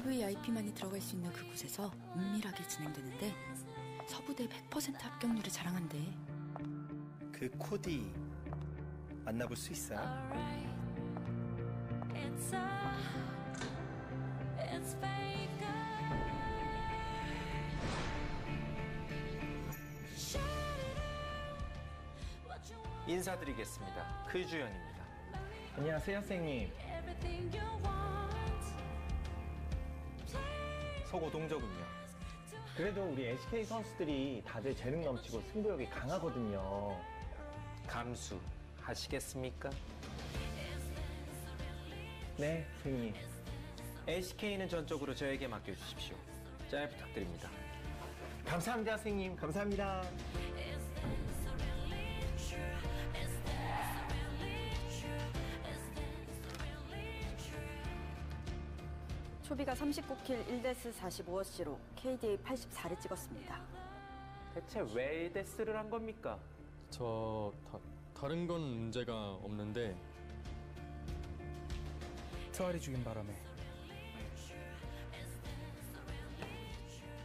VVIP만이 들어갈 수 있는 그곳에서 은밀하게 진행되는데 서부대 100% 합격률을 자랑한대. 그 코디 만나볼 수 있어요? 인사드리겠습니다. 크주연입니다. 안녕하세요, 선생님. 서고동저군요. 그래도 우리 LCK 선수들이 다들 재능 넘치고 승부욕이 강하거든요. 감수하시겠습니까? 네, 선생님. LCK는 전적으로 저에게 맡겨주십시오. 잘 부탁드립니다. 감사합니다, 선생님. 감사합니다. 초비가 39킬 1데스 45어시로 KDA 84를 찍었습니다. 대체 왜 데스를 한 겁니까? 다른 건 문제가 없는데 트알이 죽인 바람에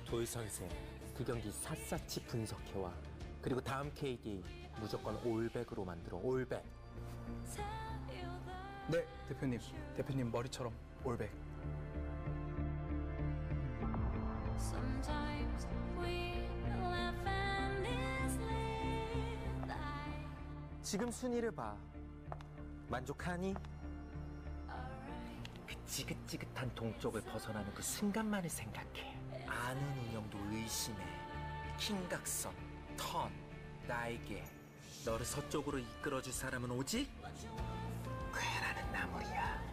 도의선생, 그 경기 샅샅이 분석해와. 그리고 다음 KD 무조건 올백으로 만들어. 올백. 네, 대표님 머리처럼 올백. 지금 순위를 봐. 만족하니? 그 지긋지긋한 동쪽을 벗어나는 그 순간만을 생각해. 아는 운영도 의심해. 킹각선, 턴, 나에게 너를 서쪽으로 이끌어줄 사람은 오직 괴라는 나물이야.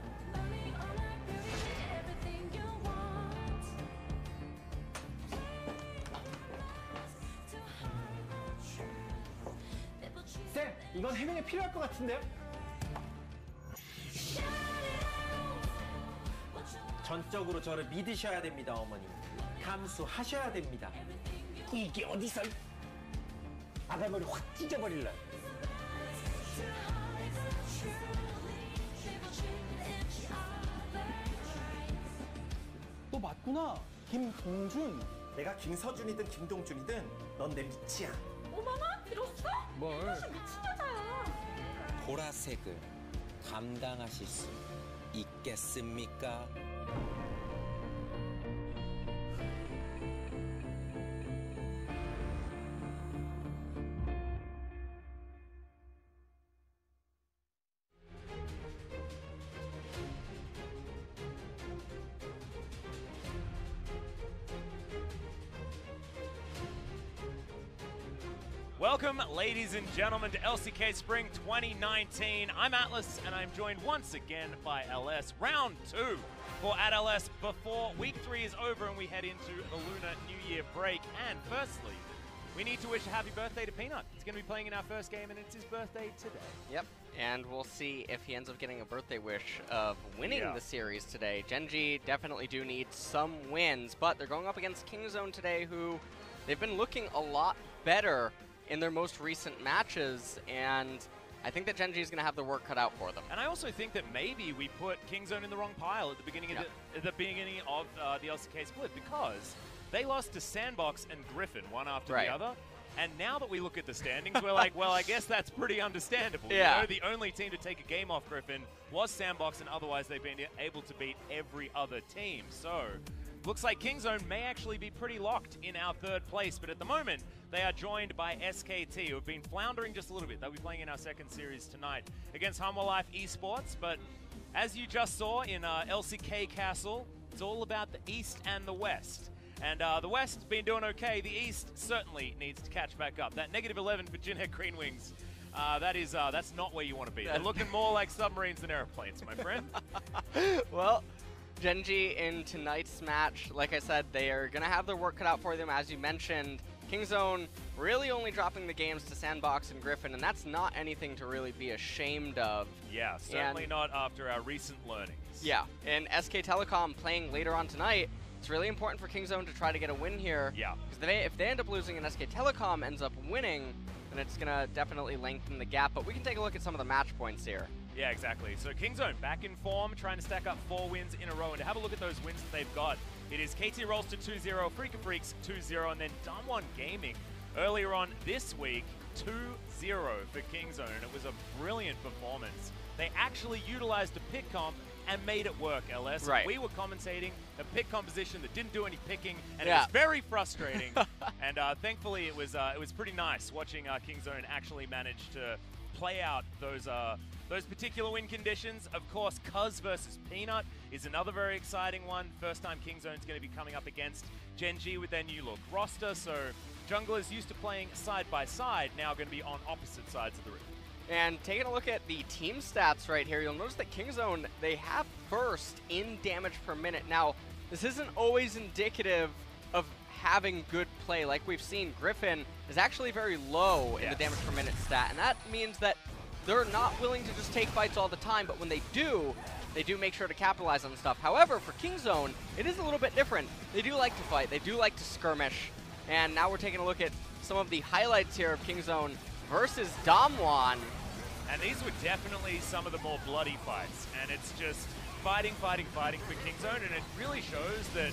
쌤, 이건 해명이 필요할 것 같은데요? 전적으로 저를 믿으셔야 됩니다, 어머니. 감수하셔야 됩니다. 이게 어디서 아가머리 확 찢어버릴래. 너 맞구나, 김동준. 내가 김서준이든 김동준이든 넌 내 밑이야. 어머나, 들었어? 뭘? 사실 미친 여자야. 보라색을 감당하실 수 있겠습니까? Welcome, ladies and gentlemen, to LCK Spring 2019. I'm Atlas, and I'm joined once again by LS. Round 2 for LS before Week 3 is over and we head into the Lunar New Year break. And firstly, we need to wish a happy birthday to Peanut. He's going to be playing in our first game, and it's his birthday today. Yep, and we'll see if he ends up getting a birthday wish of winning the series today. Gen.G definitely do need some wins, but they're going up against Kingzone today, who they've been looking a lot better in their most recent matches, and I think that Gen.G is going to have the work cut out for them. And I also think that maybe we put Kingzone in the wrong pile at the beginning of the LCK split, because they lost to Sandbox and Griffin one after the other. And now that we look at the standings, we're like, well, I guess that's pretty understandable. Yeah. You know, the only team to take a game off Griffin was Sandbox, and otherwise they've been able to beat every other team. So looks like Kingzone may actually be pretty locked in our third place, but at the moment, they are joined by SKT, who have been floundering just a little bit. They'll be playing in our second series tonight against Life Esports, but as you just saw in LCK Castle, it's all about the East and the West. And the West's been doing okay. The East certainly needs to catch back up. That -11 for Jinhead Green Wings, that's not where you want to be. They're looking more like submarines than airplanes, my friend. Well, Gen.G in tonight's match, like I said, they are going to have their work cut out for them, as you mentioned. Kingzone really only dropping the games to Sandbox and Griffin, and that's not anything to really be ashamed of. Yeah, certainly not after our recent learnings. Yeah, and SK Telecom playing later on tonight, it's really important for Kingzone to try to get a win here. Yeah. Because if they end up losing and SK Telecom ends up winning, then it's going to definitely lengthen the gap. But we can take a look at some of the match points here. Yeah, exactly. So Kingzone back in form, trying to stack up 4 wins in a row. And to have a look at those wins that they've got, it is KT rolls to 2-0, FLICKR Freaks 2-0, and then Damwon Gaming earlier on this week, 2-0 for Kingzone. And it was a brilliant performance. They actually utilized a pick comp and made it work, LS. Right. We were commentating a pick composition that didn't do any picking, and it was very frustrating. And thankfully, it was pretty nice watching Kingzone actually manage to play out those particular win conditions. Of course, Cuz versus Peanut is another very exciting one. First time Kingzone's going to be coming up against Gen.G with their new look roster, so junglers used to playing side by side, now going to be on opposite sides of the rift. And taking a look at the team stats right here, you'll notice that Kingzone, they have first in damage per minute. Now, this isn't always indicative of having good play. Like we've seen, Griffin is actually very low in the damage per minute stat, and that means that they're not willing to just take fights all the time, but when they do make sure to capitalize on stuff. However, for Kingzone, it is a little bit different. They do like to fight, they do like to skirmish, and now we're taking a look at some of the highlights here of Kingzone versus Damwon. And these were definitely some of the more bloody fights, and it's just fighting for Kingzone, and it really shows that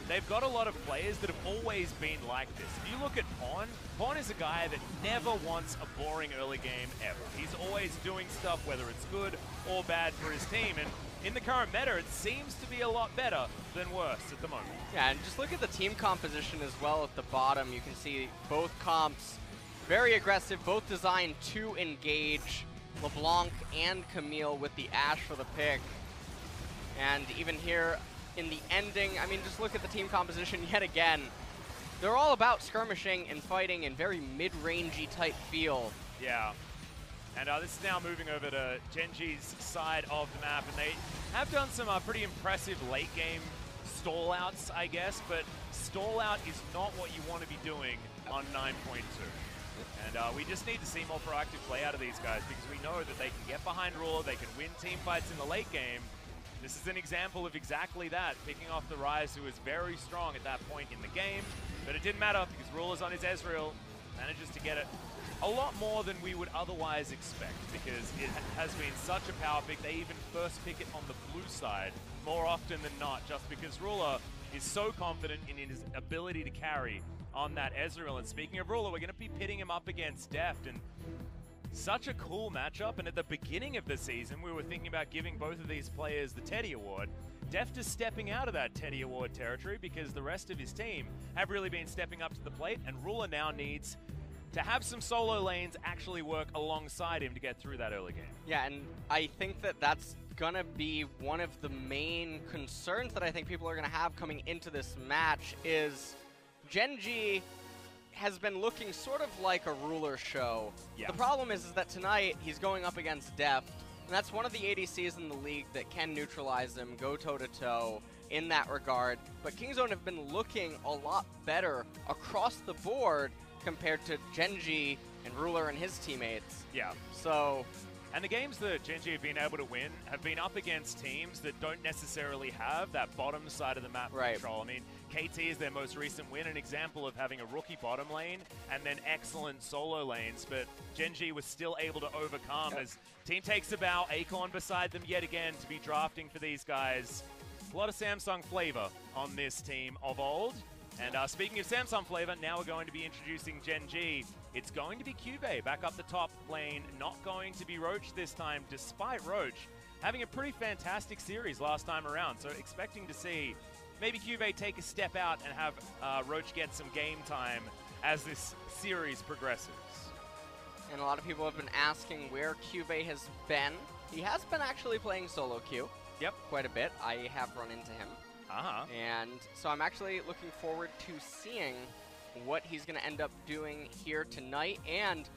they've got a lot of players that have always been like this. If you look at Pawn is a guy that never wants a boring early game ever. He's always doing stuff, whether it's good or bad for his team, and in the current meta, it seems to be a lot better than worse at the moment. Yeah, and just look at the team composition as well at the bottom. You can see both comps very aggressive, both designed to engage. LeBlanc and Camille with the Ashe for the pick. And even here in the ending, I mean, just look at the team composition yet again. They're all about skirmishing and fighting in very mid-rangey type feel. Yeah. And this is now moving over to Gen.G's side of the map, and they have done some pretty impressive late game stall outs, I guess, but stall out is not what you want to be doing on 9.2. And we just need to see more proactive play out of these guys, because we know that they can get behind Ruler, they can win team fights in the late game. This is an example of exactly that, picking off the Ryze, who was very strong at that point in the game. But it didn't matter, because Ruler's on his Ezreal, manages to get it a lot more than we would otherwise expect, because it has been such a power pick. They even first pick it on the blue side more often than not, just because Ruler is so confident in his ability to carry on that Ezreal. And speaking of Ruler, we're going to be pitting him up against Deft, and such a cool matchup. And at the beginning of the season, we were thinking about giving both of these players the Teddy Award. Deft is stepping out of that Teddy Award territory because the rest of his team have really been stepping up to the plate, and Ruler now needs to have some solo lanes actually work alongside him to get through that early game. Yeah, and I think that that's gonna be one of the main concerns that I think people are gonna have coming into this match is Gen.G has been looking sort of like a Ruler show. Yeah. The problem is that tonight he's going up against Deft, and that's one of the ADCs in the league that can neutralize him, go toe-to-toe in that regard. But Kingzone have been looking a lot better across the board compared to Gen.G and Ruler and his teammates. Yeah. So, and the games that Gen.G have been able to win have been up against teams that don't necessarily have that bottom side of the map control. I mean, KT is their most recent win, an example of having a rookie bottom lane and then excellent solo lanes, but Gen.G was still able to overcome as team takes a bow, Acorn beside them yet again to be drafting for these guys. A lot of Samsung flavor on this team of old. And speaking of Samsung flavor, now we're going to be introducing Gen.G. It's going to be Cube back up the top lane, not going to be Roach this time, despite Roach having a pretty fantastic series last time around. So expecting to see maybe Cube take a step out and have Roach get some game time as this series progresses. And a lot of people have been asking where Cube has been. He has been actually playing solo queue. Yep. Quite a bit. I have run into him. And so I'm actually looking forward to seeing what he's going to end up doing here tonight. And,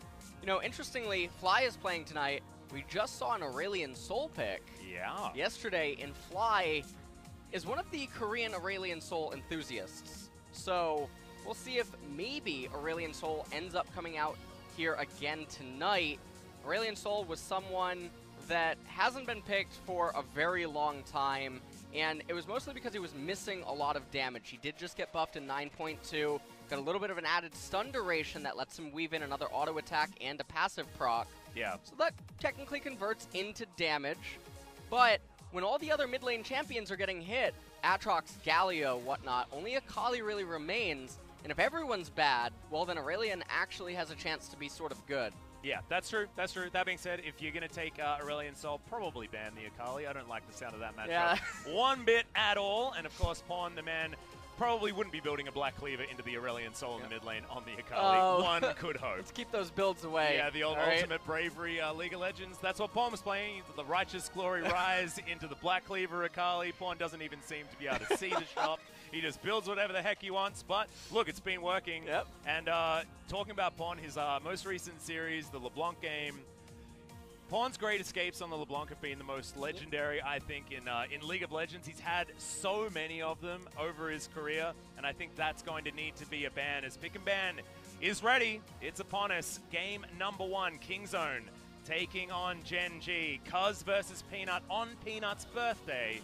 you know, interestingly, Fly is playing tonight. We just saw an Aurelion Soul pick. Yeah. Yesterday, and Fly is one of the Korean Aurelion Soul enthusiasts. So we'll see if maybe Aurelion Soul ends up coming out here again tonight. Aurelion Soul was someone that hasn't been picked for a very long time, and it was mostly because he was missing a lot of damage. He did just get buffed in 9.2. Got a little bit of an added stun duration that lets him weave in another auto attack and a passive proc. Yeah. So that technically converts into damage. But when all the other mid lane champions are getting hit, Aatrox, Galio, whatnot, only Akali really remains. And if everyone's bad, well then Aurelion actually has a chance to be sort of good. Yeah, that's true. That's true. That being said, if you're going to take Aurelion Sol, probably ban the Akali. I don't like the sound of that matchup one bit at all. And of course, Pawn, the man, probably wouldn't be building a Black Cleaver into the Aurelion Sol in the mid lane on the Akali. One could hope. Let's keep those builds away. Yeah, the old Ultimate Bravery League of Legends. That's what Pawn was playing. The Righteous Glory Rise into the Black Cleaver Akali. Pawn doesn't even seem to be able to see the shop. He just builds whatever the heck he wants. But look, it's been working. Yep. And talking about Pawn, his most recent series, the LeBlanc game, Pawn's great escapes on the LeBlanc have been the most legendary, I think, in League of Legends. He's had so many of them over his career, and I think that's going to need to be a ban as Pick and Ban is ready. It's upon us. Game number 1, Kingzone taking on Gen.G. Cuz versus Peanut on Peanut's birthday.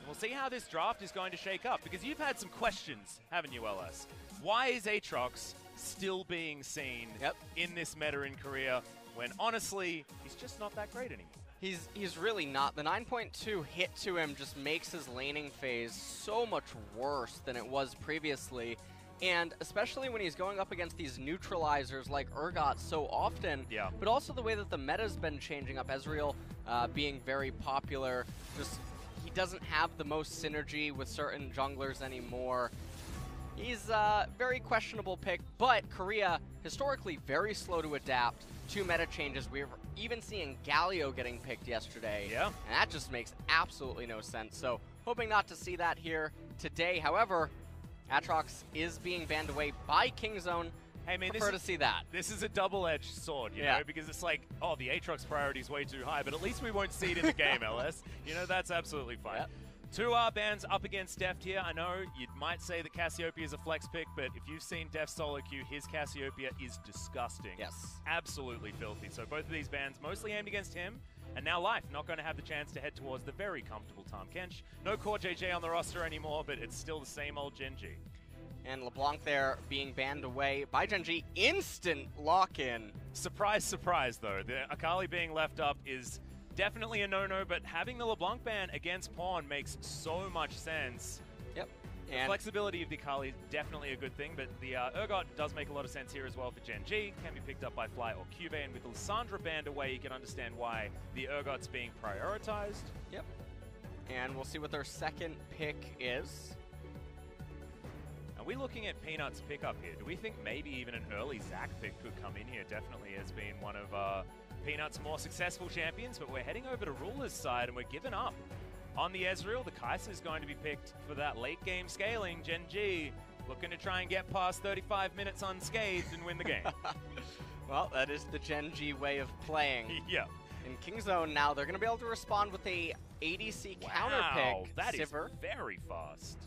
We'll see how this draft is going to shake up, because you've had some questions, haven't you, LS? Why is Aatrox still being seen in this meta in Korea when, honestly, he's just not that great anymore? He's really not. The 9.2 hit to him just makes his laning phase so much worse than it was previously. And especially when he's going up against these neutralizers like Urgot so often, but also the way that the meta's been changing up. Ezreal being very popular, just he doesn't have the most synergy with certain junglers anymore. He's a very questionable pick, but Korea, historically very slow to adapt to meta changes. We're even seeing Galio getting picked yesterday, and that just makes absolutely no sense. So hoping not to see that here today. However, Aatrox is being banned away by Kingzone. Hey, man, prefer to see that. This is a double-edged sword, you know, because it's like, oh, the Aatrox priority is way too high, but at least we won't see it in the game, LS. You know, that's absolutely fine. Two bans up against Deft here. I know you might say that Cassiopeia is a flex pick, but if you've seen Deft's solo queue, his Cassiopeia is disgusting. Yes. Absolutely filthy. So both of these bans mostly aimed against him, and now Life not going to have the chance to head towards the very comfortable Tahm Kench. No core JJ on the roster anymore, but it's still the same old Gen.G. And LeBlanc there being banned away by Gen.G. Instant lock-in. Surprise, surprise, though. The Akali being left up is definitely a no-no, but having the LeBlanc ban against Pawn makes so much sense. Yep. The flexibility of the Akali is definitely a good thing, but the Urgot does make a lot of sense here as well for Gen.G. Can be picked up by Fly or Cube, and with Lissandra banned away, you can understand why the Urgot's being prioritized. Yep. And we'll see what their second pick is. Are we looking at Peanut's pickup here? Do we think maybe even an early Zac pick could come in here? Definitely has been one of Peanut's more successful champions, but we're heading over to Ruler's side and we're giving up on the Ezreal. The Kai'Sa is going to be picked for that late game scaling. Gen.G looking to try and get past 35 minutes unscathed and win the game. Well, that is the Gen.G way of playing. Yeah. In Kingzone now, they're going to be able to respond with a ADC counter pick. That Sivir. is very fast.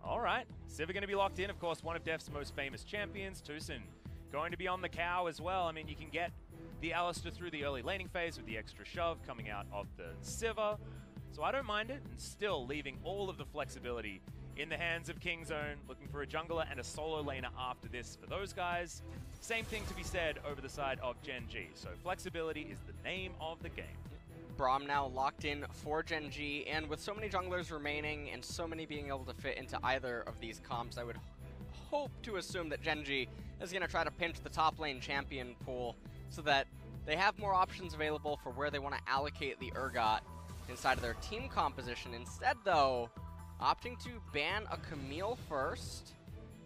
All right, Sivir going to be locked in. Of course, one of Def's most famous champions, Tucson, going to be on the cow as well. I mean, you can get the Alistar through the early laning phase with the extra shove coming out of the Sivir. So I don't mind it, and still leaving all of the flexibility in the hands of Kingzone, looking for a jungler and a solo laner after this for those guys. Same thing to be said over the side of Gen.G. So flexibility is the name of the game. Braum now locked in for Gen.G, and with so many junglers remaining and so many being able to fit into either of these comps, I would hope to assume that Gen.G is going to try to pinch the top lane champion pool so that they have more options available for where they want to allocate the Urgot inside of their team composition. Instead, though, opting to ban a Camille first.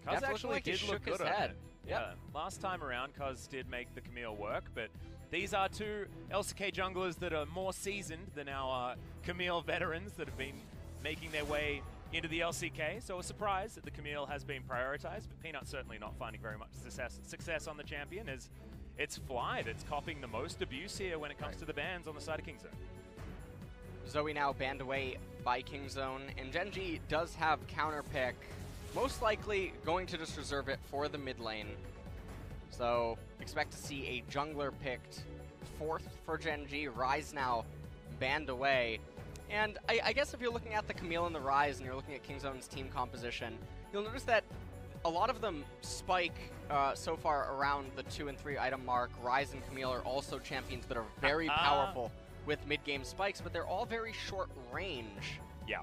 Cuz actually did look good on it. Yeah, last time around, Cuz did make the Camille work, but these are two LCK junglers that are more seasoned than our Camille veterans that have been making their way into the LCK. So a surprise that the Camille has been prioritized, but Peanut certainly not finding very much success on the champion, as it's Fly that's copying the most abuse here when it comes to the bans on the side of Kingzone. Zoe now banned away by Kingzone, and Gen.G does have counter pick, most likely going to just reserve it for the mid lane. So expect to see a jungler picked fourth for Gen.G. Ryze now banned away. And I guess if you're looking at the Camille and the Ryze and you're looking at Kingzone's team composition, you'll notice that a lot of them spike so far around the 2 and 3 item mark. Ryze and Camille are also champions that are very powerful with mid-game spikes, but they're all very short range. Yeah.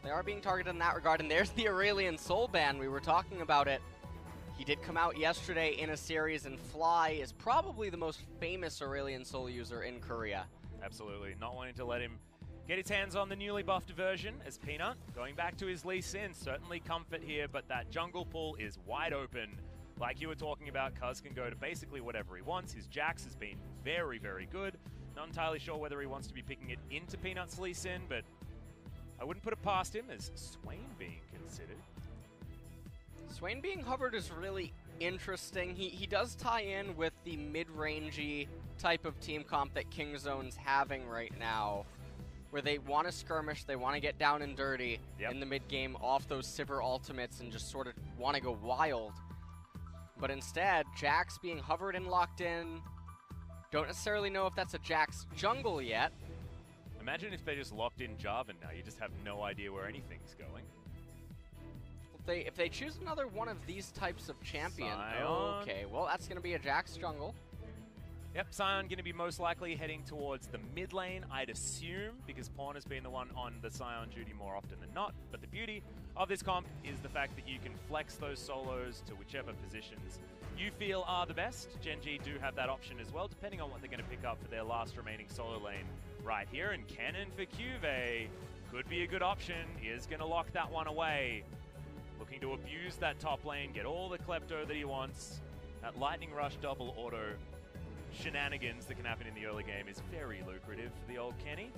They are being targeted in that regard, and there's the Aurelian Soul ban. We were talking about it. He did come out yesterday in a series, and Fly is probably the most famous Aurelian Soul user in Korea. Absolutely. Not wanting to let him get his hands on the newly buffed version as Peanut. Going back to his Lee Sin, certainly comfort here, but that jungle pool is wide open. Like you were talking about, Cuz can go to basically whatever he wants. His Jax has been very, very good. Not entirely sure whether he wants to be picking it into Peanut's Lee Sin, but I wouldn't put it past him as Swain being considered. Swain being hovered is really interesting. He does tie in with the mid-rangey type of team comp that Kingzone's having right now, where they want to skirmish, they want to get down and dirty in the mid-game off those Sivir ultimates and just sort of want to go wild. But instead, Jax being hovered and locked in. Don't necessarily know if that's a Jax jungle yet. Imagine if they just locked in Jarvan now. You just have no idea where anything's going. If they choose another one of these types of champion, Sion. okay, well that's going to be a Jax jungle. Yep, Sion going to be most likely heading towards the mid lane, I'd assume, because Pawn has been the one on the Sion duty more often than not. But the beauty of this comp is the fact that you can flex those solos to whichever positions you feel are the best. Gen.G do have that option as well, depending on what they're going to pick up for their last remaining solo lane right here. And Cannon for Cuvee could be a good option. He is going to lock that one away. Looking to abuse that top lane, get all the Klepto that he wants. That Lightning Rush double auto shenanigans that can happen in the early game is very lucrative for the old Kenny.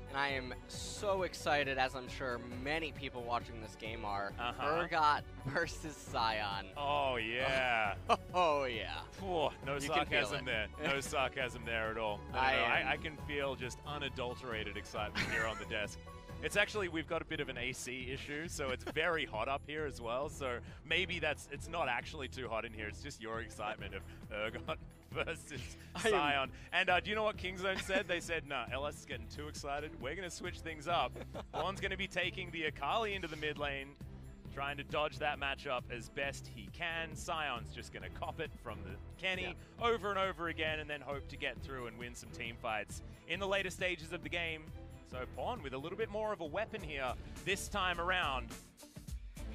And I am so excited, as I'm sure many people watching this game are. Urgot versus Sion. Oh, yeah. Oh, yeah. Whew, no sarcasm there. No sarcasm there at all. I can feel just unadulterated excitement here on the desk. It's actually, we've got a bit of an AC issue, so it's very hot up here as well. So maybe it's not actually too hot in here. It's just your excitement of Urgot versus Sion. And do you know what Kingzone said? They said, nah, LS is getting too excited. We're going to switch things up. Juan's going to be taking the Akali into the mid lane, trying to dodge that matchup as best he can. Sion's just going to cop it from the Kenny over and over again and then hope to get through and win some team fights in the later stages of the game. So Pawn with a little bit more of a weapon here this time around.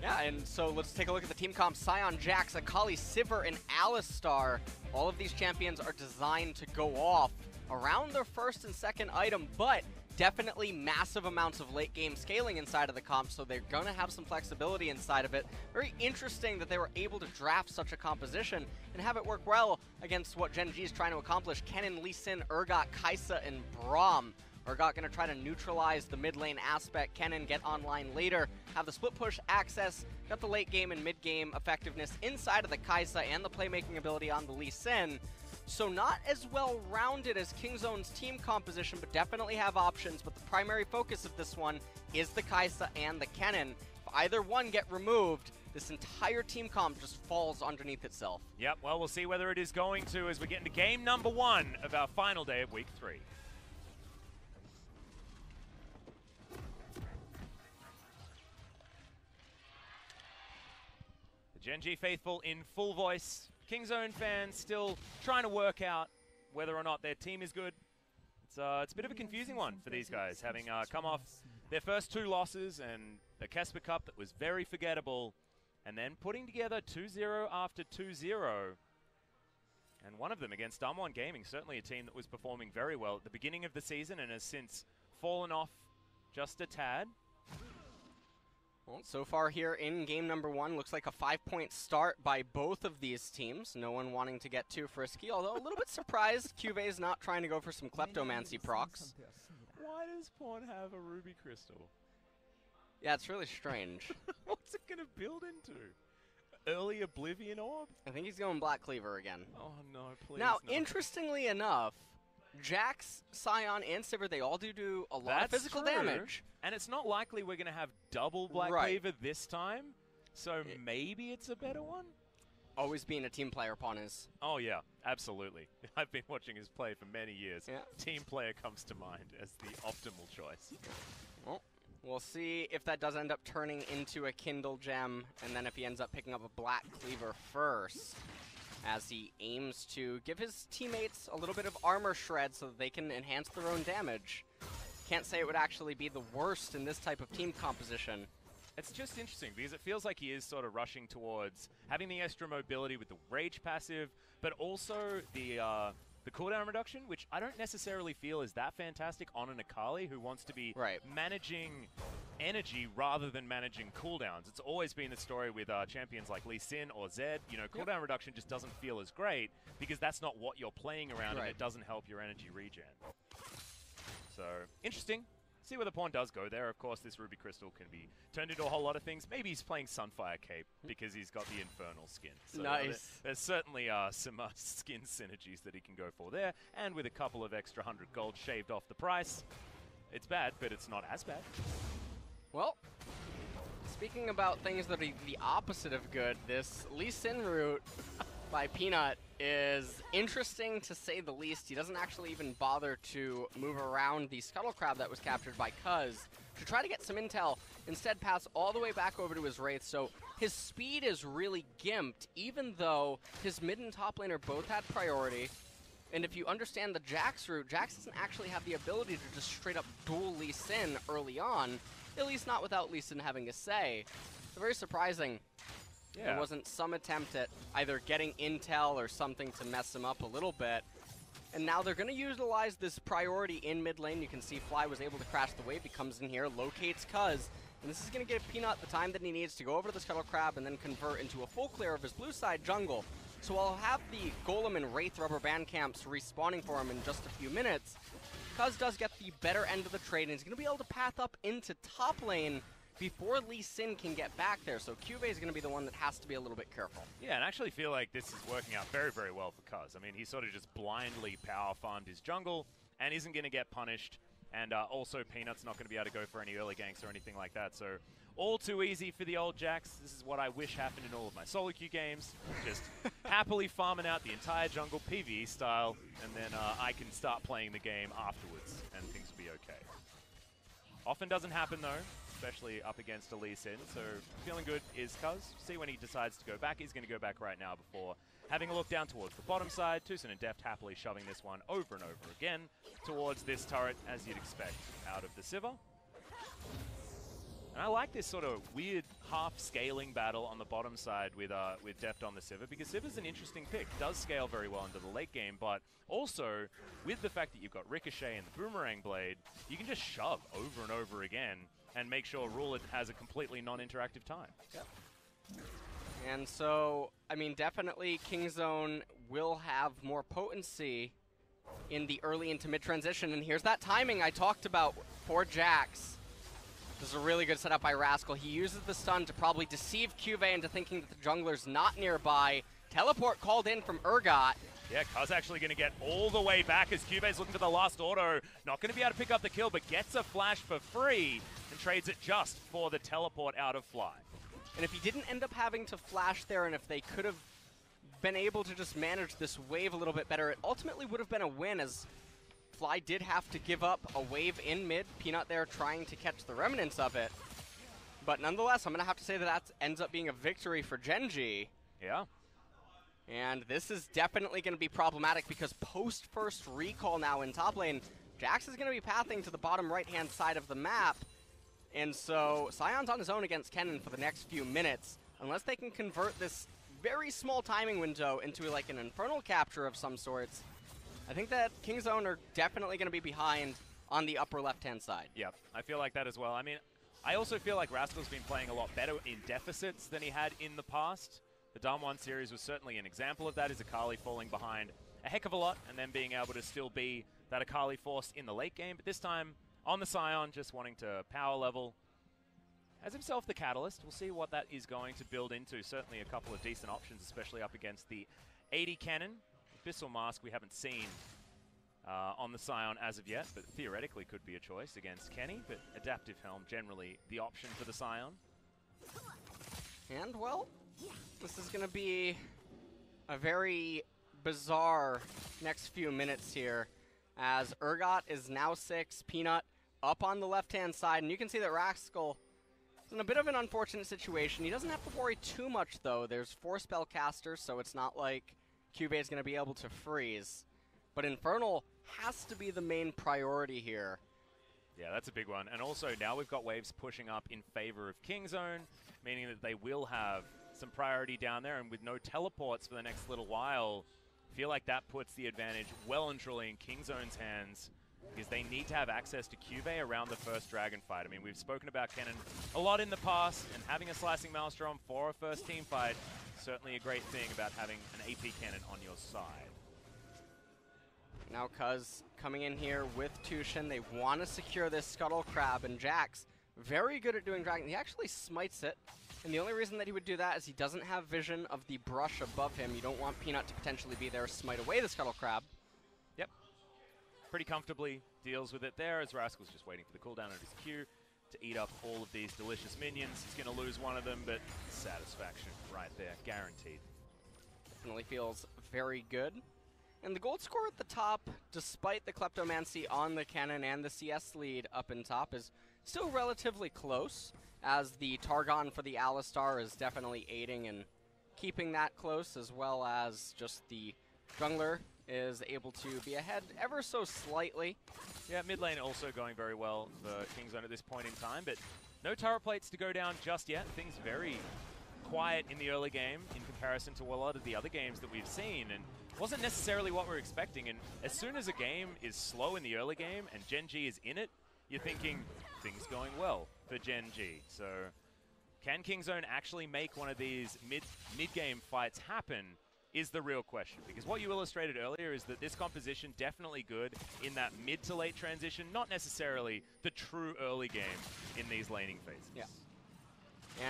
Yeah, and so let's take a look at the team comp. Sion, Jax, Akali, Sivir, and Alistar. All of these champions are designed to go off around their first and second item, but definitely massive amounts of late game scaling inside of the comp, so they're going to have some flexibility inside of it. Very interesting that they were able to draft such a composition and have it work well against what Gen.G is trying to accomplish. Kennen, Lee Sin, Urgot, Kai'Sa, and Braum. Urgot going to try to neutralize the mid lane aspect. Kennen get online later, have the split push access, got the late game and mid game effectiveness inside of the Kai'Sa and the playmaking ability on the Lee Sin. So not as well rounded as Kingzone's team composition, but definitely have options. But the primary focus of this one is the Kai'Sa and the Kennen. If either one get removed, this entire team comp just falls underneath itself. Yep, well, we'll see whether it is going to as we get into game number 1 of our final day of week 3. Gen.G faithful in full voice. Kingzone fans still trying to work out whether or not their team is good. It's a bit of a confusing one for these guys, having come off their first 2 losses and a Kesper Cup that was very forgettable, and then putting together 2-0 after 2-0. And one of them against Damwon Gaming, certainly a team that was performing very well at the beginning of the season and has since fallen off just a tad. Well, so far here in game number 1, looks like a 5-point start by both of these teams. No one wanting to get too frisky, although a little bit surprised Cuvee is not trying to go for some Kleptomancy procs. Why does Pawn have a Ruby Crystal? Yeah, it's really strange. What's it going to build into? Early Oblivion Orb? I think he's going Black Cleaver again. Oh no, please Now, no. Interestingly enough, Jax, Sion, and Sivir, they all do a lot of physical damage. And it's not likely we're going to have double Black Cleaver this time, so maybe it's a better one? Always being a team player, Pawn is. Oh yeah, absolutely. I've been watching his play for many years. Yeah. Team player comes to mind as the optimal choice. Well, We'll see if that does end up turning into a Kindle gem, and then if he ends up picking up a Black Cleaver first, as he aims to give his teammates a little bit of armor shred so that they can enhance their own damage. Can't say it would actually be the worst in this type of team composition. It's just interesting because it feels like he is sort of rushing towards having the extra mobility with the Rage passive, but also the cooldown reduction, which I don't necessarily feel is that fantastic on an Akali who wants to be managing energy rather than managing cooldowns. It's always been the story with champions like Lee Sin or Zed. You know, cooldown reduction just doesn't feel as great because that's not what you're playing around and it doesn't help your energy regen. So, interesting. See where the pawn does go there. Of course, this Ruby Crystal can be turned into a whole lot of things. Maybe he's playing Sunfire Cape because he's got the Infernal skin. So nice. There's certainly some skin synergies that he can go for there. And with a couple of extra 100 gold shaved off the price, it's bad, but it's not as bad. Well, speaking about things that are the opposite of good, this Lee Sin route by Peanut is interesting to say the least. He doesn't actually even bother to move around the Scuttle Crab that was captured by Cuz to try to get some intel. Instead, pass all the way back over to his Wraith. So his speed is really gimped, even though his mid and top laner both had priority. And if you understand the Jax route, Jax doesn't actually have the ability to just straight up duel Lee Sin early on, at least not without Lee Sin having a say. It's very surprising. Yeah. There wasn't some attempt at either getting intel or something to mess him up a little bit. And now they're going to utilize this priority in mid lane. You can see Fly was able to crash the wave. He comes in here, locates Cuz, and this is going to give Peanut the time that he needs to go over to the Scuttle Crab and then convert into a full clear of his blue side jungle. So I'll have the Golem and Wraith rubber band camps respawning for him in just a few minutes. Cuz does get the better end of the trade, and he's going to be able to path up into top lane before Lee Sin can get back there. So Cuvée is going to be the one that has to be a little bit careful. Yeah, and I actually feel like this is working out very, very well for Cuz. I mean, he sort of just blindly power farmed his jungle and isn't going to get punished. And also Peanut's not going to be able to go for any early ganks or anything like that. So all too easy for the old Jax. This is what I wish happened in all of my solo queue games. Just happily farming out the entire jungle PvE style, and then I can start playing the game afterwards and things will be okay. Often doesn't happen though, especially up against a Lee Sin, so feeling good is Cuz. See when he decides to go back. He's going to go back right now before having a look down towards the bottom side. Tucson and Deft happily shoving this one over and over again towards this turret, as you'd expect out of the Sivir. And I like this sort of weird half-scaling battle on the bottom side with Deft on the Sivir, because Sivir's an interesting pick. Does scale very well into the late game, but also with the fact that you've got Ricochet and the Boomerang Blade, you can just shove over and over again and make sure Ruled has a completely non-interactive time. Yep. And so, I mean, definitely Kingzone will have more potency in the early into mid transition. And here's that timing I talked about for Jax. This is a really good setup by Rascal. He uses the stun to probably deceive Cuvée into thinking that the jungler's not nearby. Teleport called in from Urgot. Yeah, Cuz actually going to get all the way back as Cuvé's looking for the last auto. Not going to be able to pick up the kill, but gets a flash for free and trades it just for the teleport out of Fly. And if he didn't end up having to flash there, and if they could have been able to just manage this wave a little bit better, it ultimately would have been a win, as Fly did have to give up a wave in mid. Peanut there trying to catch the remnants of it. But nonetheless, I'm going to have to say that that ends up being a victory for Gen.G. Yeah. And this is definitely going to be problematic because post-first recall now in top lane, Jax is going to be pathing to the bottom right-hand side of the map. And so Sion's on his own against Kennen for the next few minutes. Unless they can convert this very small timing window into like an infernal capture of some sorts, I think that Kingzone are definitely going to be behind on the upper left-hand side. Yep, I feel like that as well. I mean, I also feel like Rascal's been playing a lot better in deficits than he had in the past. The Dam-1 series was certainly an example of that, is Akali falling behind a heck of a lot and then being able to still be that Akali force in the late game. But this time, on the Sion, just wanting to power level. Has himself the Catalyst. We'll see what that is going to build into. Certainly a couple of decent options, especially up against the 80 Cannon. Abyssal Mask we haven't seen on the Sion as of yet, but theoretically could be a choice against Kenny. But Adaptive Helm, generally the option for the Sion. And, well, this is going to be a very bizarre next few minutes here, as Urgot is now 6, Peanut up on the left-hand side, and you can see that Rascal is in a bit of an unfortunate situation. He doesn't have to worry too much, though. There's 4 spellcasters, so it's not like Cuvée is going to be able to freeze. But Infernal has to be the main priority here. Yeah, that's a big one. And also, now we've got waves pushing up in favor of Kingzone, meaning that they will have some priority down there, and with no teleports for the next little while, I feel like that puts the advantage well and truly in Kingzone's hands, because they need to have access to Cuvée around the first Dragon fight. I mean, we've spoken about Kennen a lot in the past, and having a Slicing Maelstrom for a first team fight, certainly a great thing about having an AP Cannon on your side. Now Cuz coming in here with Tushin, they want to secure this Scuttle Crab, and Jax, very good at doing Dragon. He actually smites it, and the only reason that he would do that is he doesn't have vision of the brush above him. You don't want Peanut to potentially be there, smite away the Scuttle Crab. Yep. Pretty comfortably deals with it there, as Rascal's just waiting for the cooldown of his Q to eat up all of these delicious minions. He's going to lose one of them, but satisfaction right there, guaranteed. Definitely feels very good. And the gold score at the top, despite the Kleptomancy on the cannon and the CS lead up in top, is still relatively close, as the Targon for the Alistar is definitely aiding and keeping that close, as well as just the jungler is able to be ahead ever so slightly. Yeah, mid lane also going very well for Kingzone at this point in time, but no turret plates to go down just yet. Things very quiet in the early game in comparison to a lot of the other games that we've seen, and wasn't necessarily what we're expecting. And as soon as a game is slow in the early game and Gen.G is in it, you're thinking things going well for Gen.G. So can Kingzone actually make one of these mid-game fights happen is the real question. Because what you illustrated earlier is that this composition definitely good in that mid to late transition, not necessarily the true early game in these laning phases. Yeah.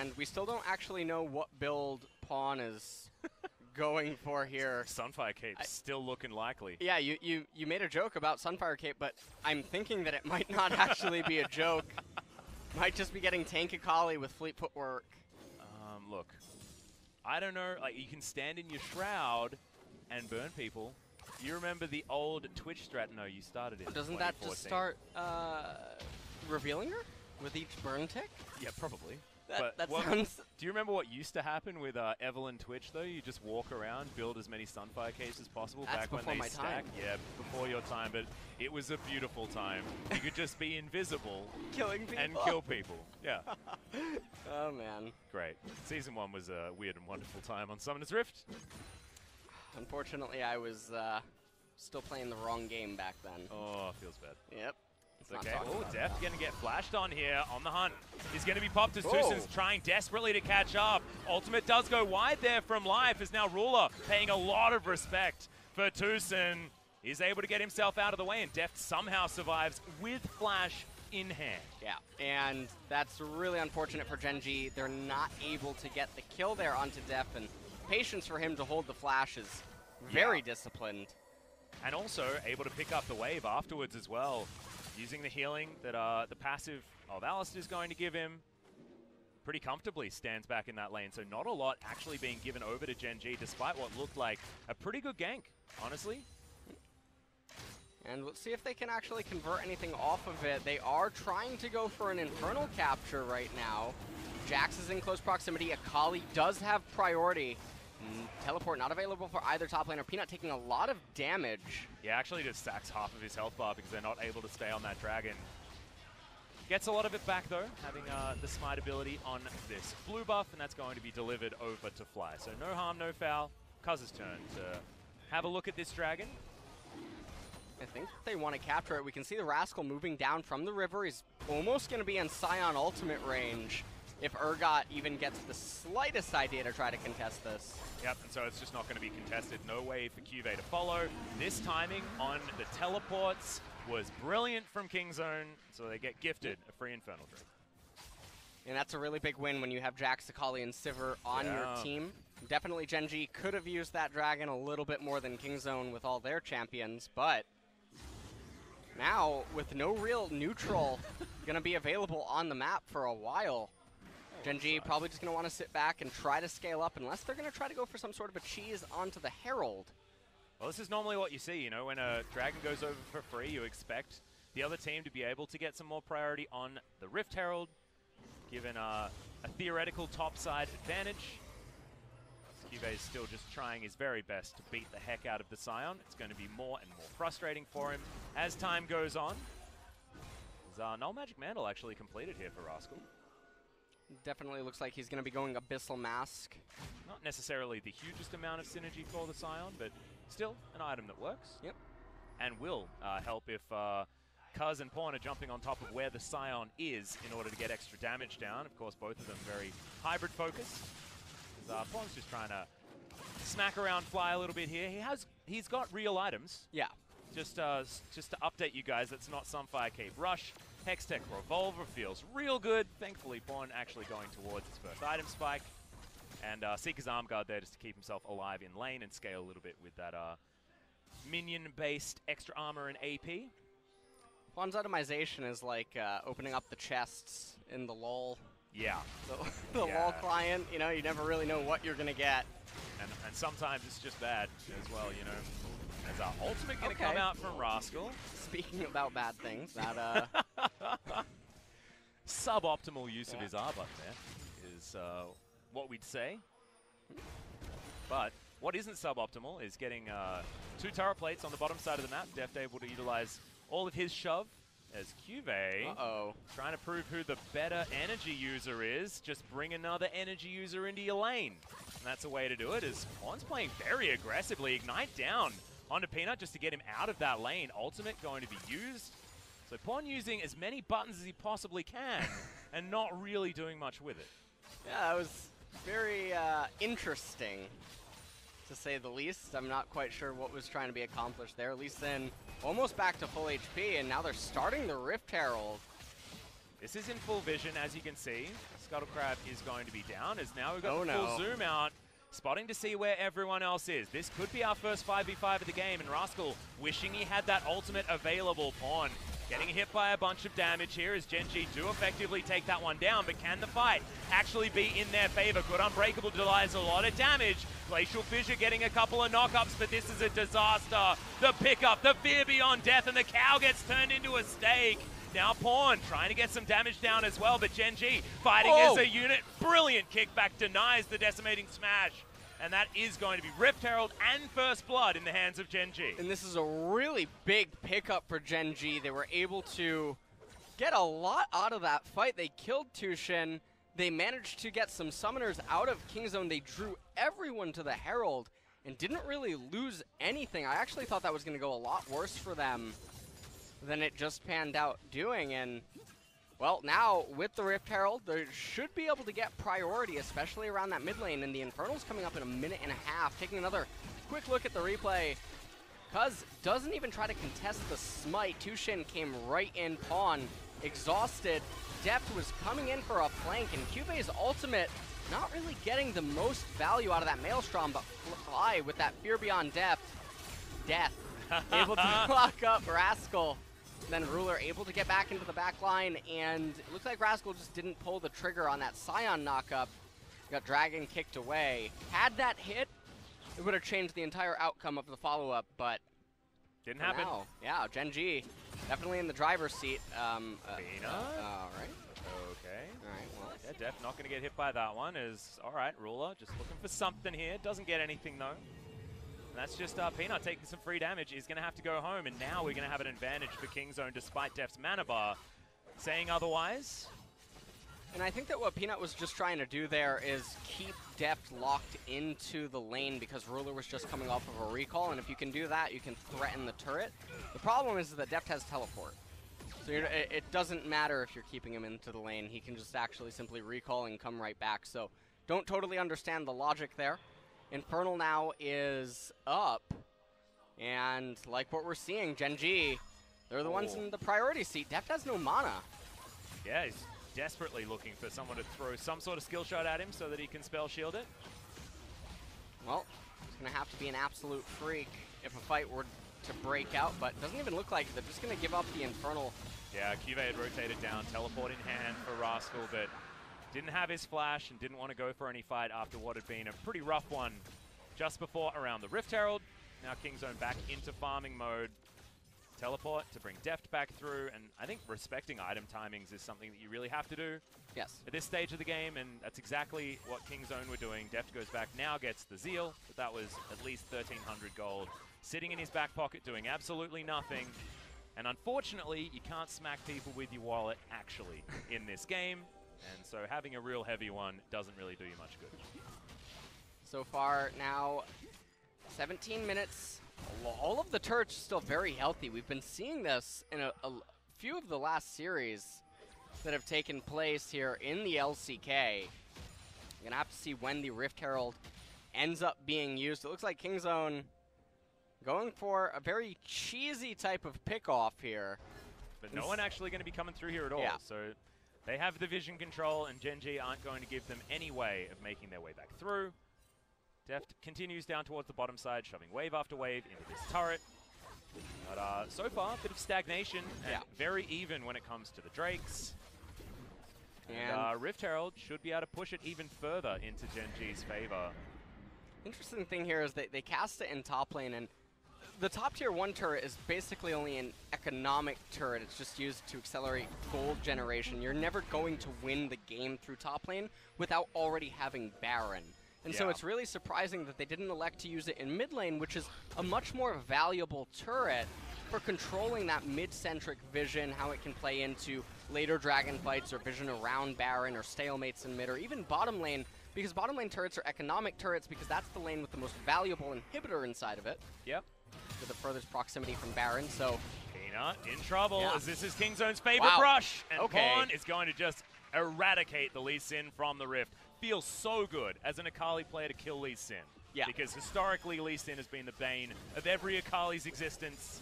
And we still don't actually know what build Pawn is going for here. Sunfire Cape's still looking likely. Yeah, you made a joke about Sunfire Cape, but I'm thinking that it might not actually be a joke. Might just be getting Tank Akali with fleet footwork. Look, I don't know, like, you can stand in your shroud and burn people. You remember the old Twitch strat? No, you started it. Doesn't that just start revealing her with each burn tick? Yeah, probably. That sounds... Do you remember what used to happen with Evelyn Twitch, though? You just walk around, build as many Sunfire Caves as possible. That's back when they my stack. time. Yeah, before your time, but it was a beautiful time. You could just be invisible killing people and kill people. Yeah. Oh, man. Great. Season 1 was a weird and wonderful time on Summoner's Rift. Unfortunately, I was still playing the wrong game back then. Oh, feels bad. Yep. Okay. Oh, Def going to get flashed on here on the hunt. He's going to be popped as Tusin's trying desperately to catch up. Ultimate does go wide there from Life, as now Ruler paying a lot of respect for Tusin. He's able to get himself out of the way, and Def somehow survives with Flash in hand. Yeah, and that's really unfortunate for Gen.G. They're not able to get the kill there onto Def, and patience for him to hold the Flash is very disciplined. And also able to pick up the wave afterwards as well. Using the healing that the passive of Alistar is going to give him, pretty comfortably stands back in that lane. So not a lot actually being given over to Gen.G, despite what looked like a pretty good gank, honestly. And let's see if they can actually convert anything off of it. They are trying to go for an Infernal capture right now. Jax is in close proximity. Akali does have priority. Teleport not available for either top laner. Peanut taking a lot of damage. Yeah, actually just stacks half of his health bar because they're not able to stay on that dragon. Gets a lot of it back though, having the smite ability on this blue buff, and that's going to be delivered over to Fly. So no harm, no foul. Cuz's turn to have a look at this dragon. I think they want to capture it. We can see the Rascal moving down from the river. He's almost going to be in Scion ultimate range if Urgot even gets the slightest idea to try to contest this. Yep, and so it's just not going to be contested. No way for Cuvée to follow. This timing on the teleports was brilliant from Kingzone, so they get gifted a free Infernal Drink. And that's a really big win when you have Jax, Akali, and Sivir on your team. Definitely Gen.G could have used that dragon a little bit more than Kingzone with all their champions, but now, with no real neutral going to be available on the map for a while, Gen.G probably just going to want to sit back and try to scale up, unless they're going to try to go for some sort of a cheese onto the Herald. Well, this is normally what you see, you know, when a dragon goes over for free, you expect the other team to be able to get some more priority on the Rift Herald, given a theoretical topside advantage. QV is still just trying his very best to beat the heck out of the Scion. It's going to be more and more frustrating for him as time goes on. Null Magic Mantle actually completed here for Rascal. Definitely looks like he's going to be going Abyssal Mask. Not necessarily the hugest amount of synergy for the Scion, but still an item that works. Yep. And will help if Cuz and Pawn are jumping on top of where the Scion is in order to get extra damage down. Of course, both of them very hybrid focused. Pawn's just trying to smack around Fly a little bit here. He's got real items. Yeah. Just to update you guys, it's not Sunfire Cape Rush. Hextech Revolver feels real good. Thankfully, Pawn actually going towards his first item spike. And Seeker's Arm Guard there just to keep himself alive in lane and scale a little bit with that minion-based extra armor and AP. Pawn's itemization is like opening up the chests in the LoL. Yeah. The LoL client, you know, you never really know what you're going to get. And sometimes it's just bad as well, you know. As our ultimate going to come out from Rascal. Speaking about bad things, that suboptimal use of his R button there is what we'd say. But what isn't suboptimal is getting 2 turret plates on the bottom side of the map. Deft able to utilize all of his shove as QV trying to prove who the better energy user is. Just bring another energy user into your lane. And that's a way to do it, as Pawn's playing very aggressively. Ignite down onto Peanut just to get him out of that lane. Ultimate going to be used. So Pawn using as many buttons as he possibly can and not really doing much with it. Yeah, that was very interesting, to say the least. I'm not quite sure what was trying to be accomplished there. At least then almost back to full HP, and now they're starting the Rift Herald. This is in full vision, as you can see. Scuttlecrab is going to be down, as now we've got the full zoom out. Spotting to see where everyone else is. This could be our first 5v5 of the game, and Rascal wishing he had that ultimate available. Pawn getting hit by a bunch of damage here as Gen.G do effectively take that one down, but can the fight actually be in their favor? Good Unbreakable denies a lot of damage. Glacial Fissure getting a couple of knockups, but this is a disaster. The pickup, the fear beyond death, and the cow gets turned into a stake. Now Pawn trying to get some damage down as well, but Gen.G fighting as a unit. Brilliant kickback, denies the decimating smash. And that is going to be Rift Herald and First Blood in the hands of Gen.G. And this is a really big pickup for Gen.G. They were able to get a lot out of that fight. They killed Tushin. They managed to get some summoners out of Kingzone. They drew everyone to the Herald and didn't really lose anything. I actually thought that was going to go a lot worse for them than it just panned out doing. And, well, now with the Rift Herald, they should be able to get priority, especially around that mid lane. And the Infernal's coming up in a minute and a half. Taking another quick look at the replay. Cuz doesn't even try to contest the smite. Tushin came right in. Pawn exhausted. Deft was coming in for a flank, and QV's ultimate not really getting the most value out of that Maelstrom, but Fly with that Fear Beyond Death able to lock up Rascal. Then Ruler able to get back into the back line, and it looks like Rascal just didn't pull the trigger on that Scion knockup. Got Dragon kicked away. Had that hit, it would have changed the entire outcome of the follow-up, but didn't happen. Now, yeah, Gen.G definitely in the driver's seat. All right. Okay. All right, well. Yeah, Def not going to get hit by that one. All right, Ruler just looking for something here. Doesn't get anything, though. And that's just Peanut taking some free damage. He's going to have to go home, and now we're going to have an advantage for Kingzone despite Def's mana bar saying otherwise. And I think that what Peanut was just trying to do there is keep Deft locked into the lane because Ruler was just coming off of a recall, and if you can do that, you can threaten the turret. The problem is that Deft has teleport. So it doesn't matter if you're keeping him into the lane. He can just actually simply recall and come right back. So don't totally understand the logic there. Infernal now is up. And like what we're seeing, Gen.G, they're the ones in the priority seat. Deft has no mana. Yeah, he's desperately looking for someone to throw some sort of skill shot at him so that he can spell shield it. Well, it's going to have to be an absolute freak if a fight were to break out, but doesn't even look like it. They're just going to give up the Infernal. Yeah, QV had rotated down, teleport in hand for Rascal, but didn't have his flash and didn't want to go for any fight after what had been a pretty rough one just before around the Rift Herald. Now Kingzone back into farming mode. teleport to bring Deft back through, and I think respecting item timings is something that you really have to do Yes. at this stage of the game, and that's exactly what King's Own were doing. Deft goes back, now gets the Zeal, but that was at least 1,300 gold. Sitting in his back pocket doing absolutely nothing, and unfortunately, you can't smack people with your wallet actually in this game, and so having a real heavy one doesn't really do you much good. So far now, 17 minutes. All of the turrets are still very healthy. We've been seeing this in a few of the last series that have taken place here in the LCK. You're gonna have to see when the Rift Herald ends up being used. It looks like King's Own going for a very cheesy type of pick-off here. But no one actually going to be coming through here at all. Yeah. So they have the vision control, and Gen.G aren't going to give them any way of making their way back through. Deft continues down towards the bottom side, shoving wave after wave into this turret. But so far, a bit of stagnation, and very even when it comes to the Drakes. And Rift Herald should be able to push it even further into Gen.G's favor. Interesting thing here is they cast it in top lane, and the top tier 1 turret is basically only an economic turret. It's just used to accelerate gold generation. You're never going to win the game through top lane without already having Baron. And so it's really surprising that they didn't elect to use it in mid lane, which is a much more valuable turret for controlling that mid-centric vision, how it can play into later dragon fights or vision around Baron or stalemates in mid, or even bottom lane, because bottom lane turrets are economic turrets because that's the lane with the most valuable inhibitor inside of it. Yep. With the furthest proximity from Baron, so... Peanut in trouble, as this is King's Own's favorite brush, and Pawn is going to just eradicate the Lee Sin from the Rift. Feels so good as an Akali player to kill Lee Sin. Yeah. Because historically, Lee Sin has been the bane of every Akali's existence.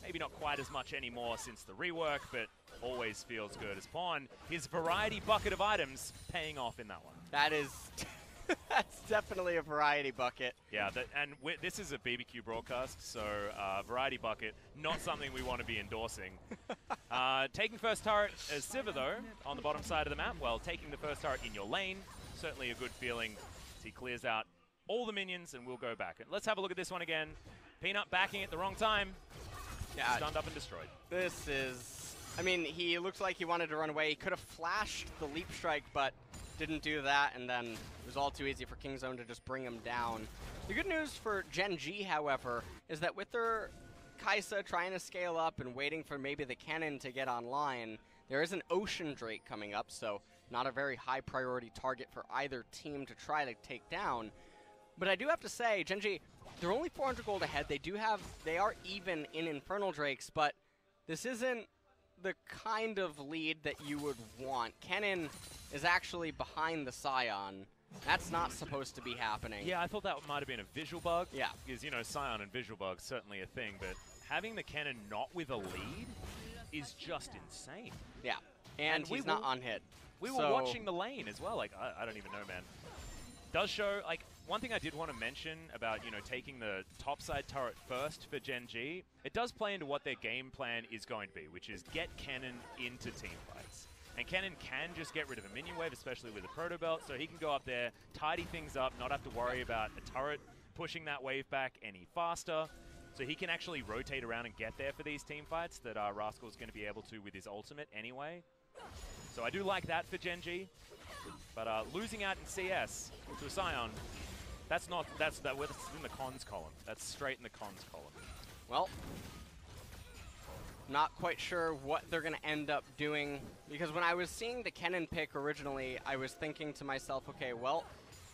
Maybe not quite as much anymore since the rework, but always feels good as Pawn. His variety bucket of items paying off in that one. That is... that's definitely a variety bucket. Yeah, this is a BBQ broadcast, so variety bucket, not something we want to be endorsing. Taking first turret as Sivir, though, on the bottom side of the map. Well, taking the first turret in your lane, certainly a good feeling as he clears out all the minions, and we'll go back. And let's have a look at this one again. Peanut backing at the wrong time. Yeah, stunned up and destroyed. This is... I mean, he looked like he wanted to run away. He could have flashed the leap strike, but didn't do that, and then it was all too easy for King's Own to just bring him down. The good news for Gen.G, however, is that with their Kai'Sa trying to scale up and waiting for maybe the cannon to get online, there is an Ocean Drake coming up, so not a very high priority target for either team to try to take down. But I do have to say, Gen.G, they're only 400 gold ahead. They are even in Infernal Drakes, but this isn't the kind of lead that you would want. Kennen is actually behind the Scion. That's not supposed to be happening. Yeah, I thought that might have been a visual bug. Yeah. Because, you know, Scion and visual bugs certainly a thing, but having the Kennen not with a lead is just insane. Yeah, and he's not on hit. We were watching the lane as well. Like, I don't even know, man. Does show, like, one thing I did want to mention about, you know, taking the topside turret first for Gen.G, it does play into what their game plan is going to be, which is get Kennen into team fights. And Kennen can just get rid of a minion wave, especially with a proto belt, so he can go up there, tidy things up, not have to worry about a turret pushing that wave back any faster. So he can actually rotate around and get there for these team fights that Rascal's going to be able to with his ultimate anyway. So I do like that for Gen.G. But losing out in CS to a Scion, that's in the cons column. That's straight in the cons column. Well, not quite sure what they're going to end up doing, because when I was seeing the Kennen pick originally, I was thinking to myself, okay, well,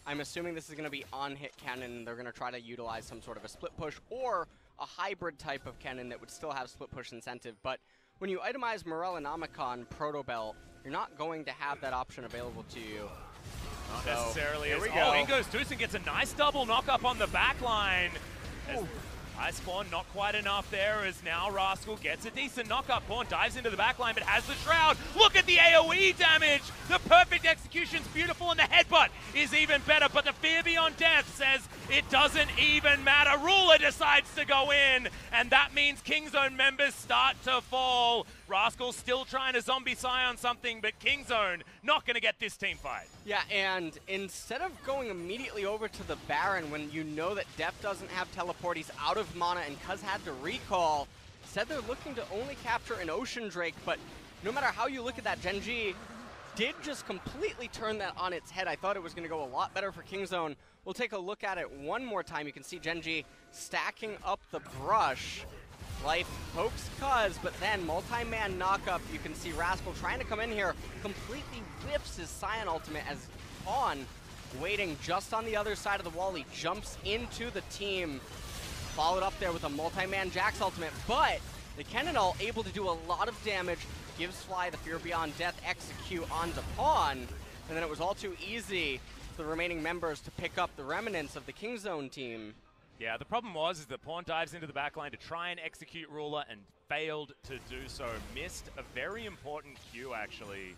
I'm assuming this is going to be on-hit Kennen. They're going to try to utilize some sort of a split push or a hybrid type of Kennen that would still have split push incentive. But when you itemize Morellonomicon Proto Belt, you're not going to have that option available to you. Not necessarily. Here we go. Oh, in goes Deuce and gets a nice double knock up on the back line. High spawn, not quite enough there, as now Rascal gets a decent knock-up. Pawn dives into the backline, but has the Shroud. Look at the AoE damage! The perfect execution's beautiful, and the headbutt is even better, but the Fear Beyond Death says it doesn't even matter. Ruler decides to go in, and that means King's Own members start to fall. Rascal still trying to zombie Scion something, but King's Own not going to get this team fight. Yeah, and instead of going immediately over to the Baron when you know that Deft doesn't have teleport, he's out of mana, and Cuz had to recall, said they're looking to only capture an Ocean Drake, but no matter how you look at that, Gen.G did just completely turn that on its head. I thought it was going to go a lot better for Kingzone. We'll take a look at it one more time. You can see Gen.G stacking up the brush. Life pokes Cuz, but then multi-man knockup. You can see Rascal trying to come in here, completely whiffs his Scion ultimate as Pawn waiting just on the other side of the wall. He jumps into the team, followed up there with a multi-man Jax ultimate, but the Cannonball able to do a lot of damage, gives Fly the Fear Beyond Death execute onto Pawn, and then it was all too easy for the remaining members to pick up the remnants of the Kingzone team. Yeah, the problem is that Pawn dives into the backline to try and execute Ruler and failed to do so. Missed a very important Q, actually,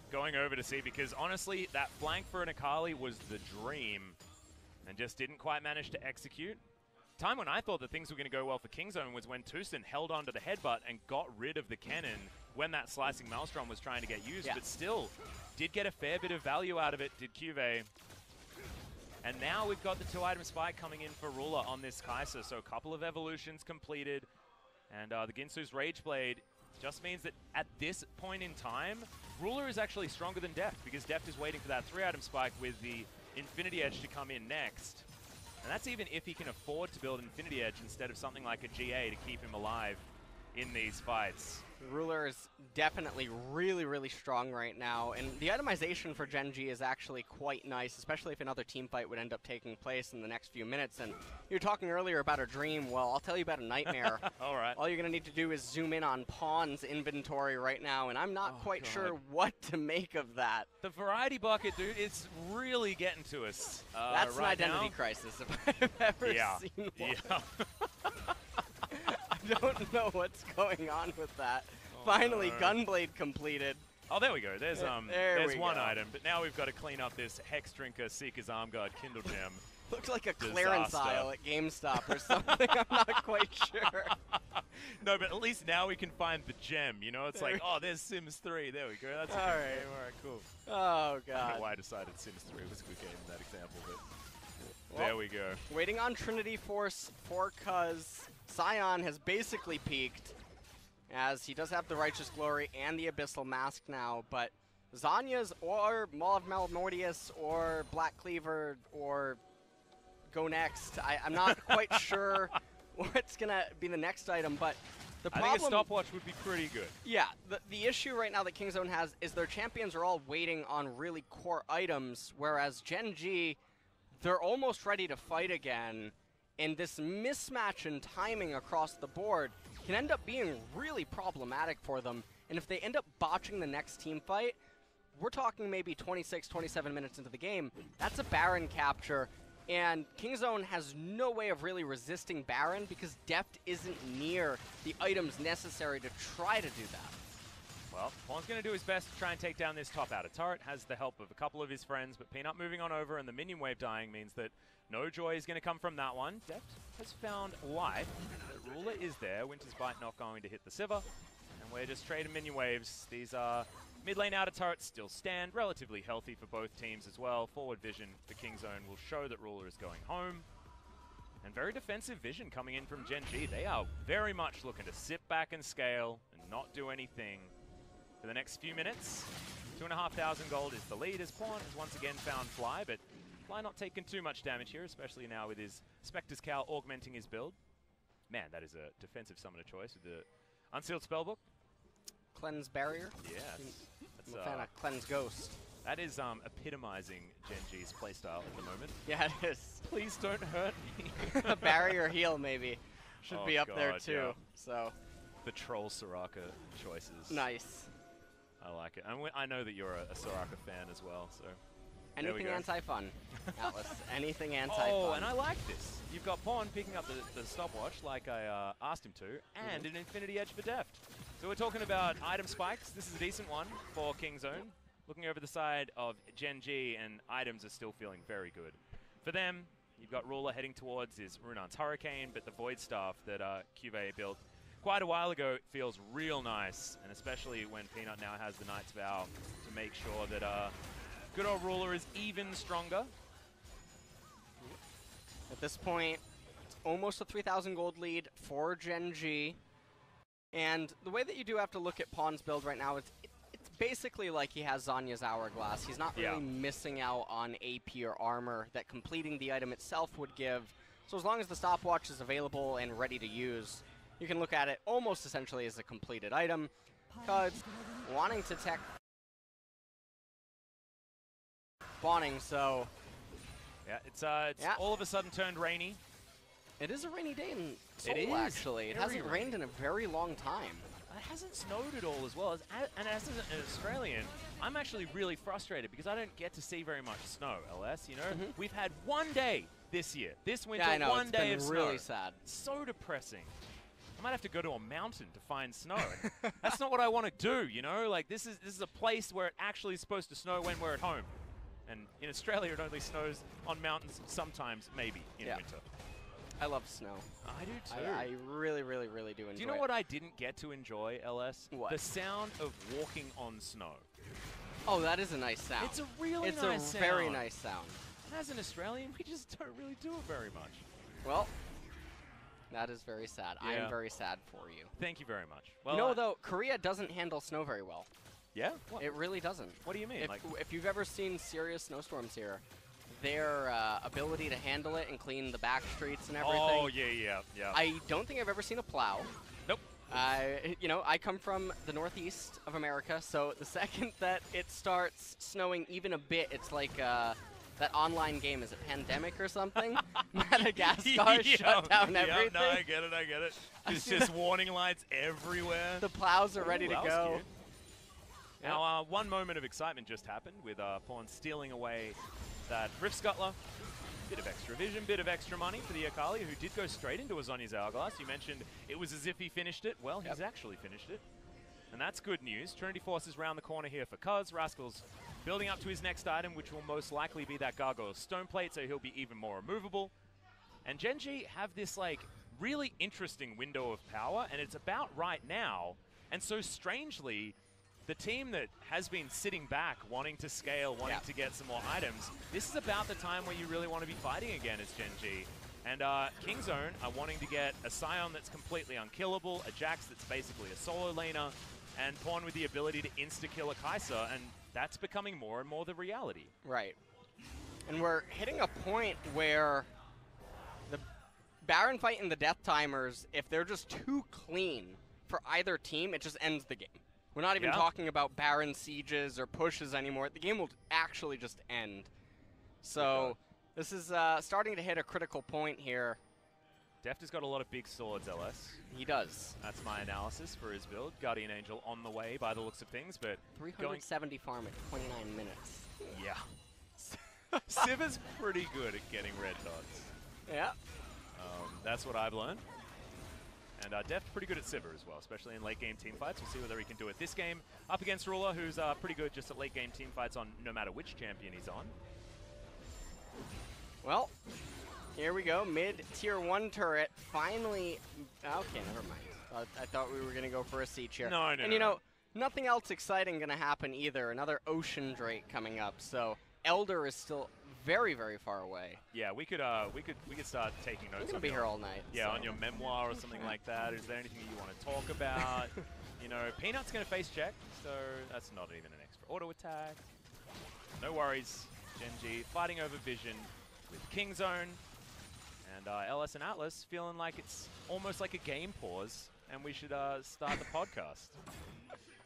going over to see, because honestly, that flank for an Akali was the dream and just didn't quite manage to execute. Time when I thought that things were going to go well for Kingzone was when Tucson held onto the headbutt and got rid of the cannon when that slicing Maelstrom was trying to get used, but still did get a fair bit of value out of it, did Cuvée. And now we've got the 2-item spike coming in for Ruler on this Kai'Sa, so a couple of evolutions completed. And the Ginsu's Rage Blade just means that at this point in time, Ruler is actually stronger than Deft, because Deft is waiting for that 3-item spike with the Infinity Edge to come in next. And that's even if he can afford to build Infinity Edge instead of something like a GA to keep him alive in these fights. Ruler is definitely really strong right now, and the itemization for Gen.G is actually quite nice, especially if another team fight would end up taking place in the next few minutes. And you were talking earlier about a dream. Well, I'll tell you about a nightmare. All right. All you're going to need to do is zoom in on Pawn's inventory right now, and I'm not quite sure what to make of that. The variety bucket, dude, it's really getting to us. That's right an identity now. crisis if I've ever seen one. Yeah. I don't know what's going on with that. Finally, Gunblade completed. Oh, there we go. There's we one go. item, but now we've got to clean up this Hex Drinker, Seeker's Arm Guard, Kindle Gem. Looks like a clearance Disaster. aisle at GameStop or something. I'm not quite sure. No, but at least now we can find the gem, you know? It's like, oh, there's Sims 3. There we go. That's a good All right. game. All right, cool. Oh, I don't God. know why I decided Sims 3 was a good game in that example, but Well, there we go. Waiting on Trinity Force for Cuz. Scion has basically peaked, as he does have the Righteous Glory and the Abyssal Mask now, but Zanya's or Maul of Malmortius or Black Cleaver or Go Next, I'm not quite sure what's going to be the next item, but the problem... I think a stopwatch would be pretty good. Yeah, the issue right now that Kingzone has is their champions are all waiting on really core items, whereas Gen.G, they're almost ready to fight again, and this mismatch in timing across the board can end up being really problematic for them. And if they end up botching the next team fight, we're talking maybe 26, 27 minutes into the game. That's a Baron capture, and Kingzone has no way of really resisting Baron because Deft isn't near the items necessary to try to do that. Well, Pawn's going to do his best to try and take down this top outer turret. Has the help of a couple of his friends, but Peanut moving on over and the minion wave dying means that no joy is going to come from that one. Deft has found life. The Ruler is there. Winter's Bite not going to hit the Sivir. And we're just trading minion waves. These mid lane outer turrets still stand. Relatively healthy for both teams as well. Forward vision for Kingzone will show that Ruler is going home. And very defensive vision coming in from Gen.G. They are very much looking to sit back and scale and not do anything for the next few minutes. 2,500 gold is the lead as Pawn has once again found Fly, but Fly not taking too much damage here, especially now with his Spectre's Cowl augmenting his build. Man, that is a defensive summoner choice with the Unsealed Spellbook. Cleanse Barrier? Yes. I'm a fan of Cleanse Ghost. That is epitomizing Gen.G's playstyle at the moment. Yeah, it is. Please don't hurt me. A barrier heal, maybe. Should be up there, God, too. yeah. So The troll Soraka choices. nice. I like it. I know that you're a Soraka fan as well, so... there we Anything go. anti-fun, Atlas. Anything anti-fun. Oh, and I like this. You've got Pawn picking up the stopwatch like I asked him to, and an Infinity Edge for Deft. So we're talking about item spikes. This is a decent one for Kingzone. Looking over the side of Gen.G, and items are still feeling very good. For them, you've got Ruler heading towards his Runar's Hurricane, but the Void Staff that Cuvée built quite a while ago feels real nice, and especially when Peanut now has the Knight's Vow to make sure that good old Ruler is even stronger. At this point, it's almost a 3,000 gold lead for Gen.G. And the way that you do have to look at Pawn's build right now is it's basically like he has Zanya's Hourglass. He's not really missing out on AP or armor that completing the item itself would give. So as long as the stopwatch is available and ready to use, you can look at it almost essentially as a completed item. Because wanting to tech spawning, so Yeah, it's all of a sudden turned rainy. it is a rainy day in Seoul, It is. actually. It hasn't Very rained in a very long time. It hasn't snowed at all as well. And as an Australian, I'm actually really frustrated because I don't get to see very much snow, LS, you know? We've had one day this year, this winter, Yeah, I know, one day of it's snow. been really sad. So depressing. I might have to go to a mountain to find snow. That's not what I want to do, you know? Like, this is a place where it actually is supposed to snow when we're at home. And in Australia, it only snows on mountains sometimes, maybe, in winter. I love snow. I do too. I really, really, really do enjoy it. Do you know what I didn't get to enjoy, LS? What? The sound of walking on snow. Oh, that is a nice sound. It's a really nice sound. It's a very sound. nice sound. As an Australian, we just don't really do it very much. Well, that is very sad. I Yeah. am very sad for you. Thank you very much. Well, You know, though, Korea doesn't handle snow very well. Yeah? What? It really doesn't. What do you mean? If you've ever seen serious snowstorms here, their ability to handle it and clean the back streets and everything. Oh, yeah. I don't think I've ever seen a plow. Nope. I come from the northeast of America, so the second that it starts snowing even a bit, it's like that online game. Is it Pandemic or something? Madagascar shut down everything. No, I get it. It's just warning lights everywhere. The plows are ready to that was go. cute. Now, one moment of excitement just happened with Pawn stealing away that Rift Scuttler. Bit of extra vision, bit of extra money for the Akali, who did go straight into a Zanya's Hourglass. You mentioned it was as if he finished it. Well, he's actually finished it. And that's good news. Trinity Force is round the corner here for Cuz. Rascal's building up to his next item, which will most likely be that Gargoyle Stone Plate, so he'll be even more immovable. And Gen.G have this, like, really interesting window of power, and it's about right now. And so strangely, the team that has been sitting back, wanting to scale, wanting to get some more items, this is about the time where you really want to be fighting again as Gen.G. And Kingzone are wanting to get a Scion that's completely unkillable, a Jax that's basically a solo laner, and Pawn with the ability to insta-kill a Kai'Sa, and that's becoming more and more the reality. Right. And we're hitting a point where the Baron fight and the Death Timers, if they're just too clean for either team, it just ends the game. We're not even talking about Baron sieges or pushes anymore. The game will actually just end. So this is starting to hit a critical point here. Deft has got a lot of big swords, LS. He does. That's my analysis for his build. Guardian Angel on the way by the looks of things, but 370 farm at 29 minutes. Yeah. Siv's pretty good at getting red dots. Yeah. That's what I've learned. And Deft pretty good at Sivir as well, especially in late game team fights. We'll see whether he can do it this game up against Ruler, who's pretty good just at late game team fights on no matter which champion he's on. Well, here we go. Mid tier 1 turret finally. Okay, never mind. I thought we were going to go for a siege here. No. And you know, nothing else exciting going to happen either. Another Ocean Drake coming up. So Elder is still very, very far away. Yeah, we could start taking notes. I'm gonna be here all night. Yeah, so. on your memoir or something like that. Is there anything you want to talk about? You know, Peanut's gonna face check, so that's not even an extra auto attack. No worries, Gen.G fighting over vision with Kingzone, and LS and Atlas feeling like it's almost like a game pause, and we should start the podcast.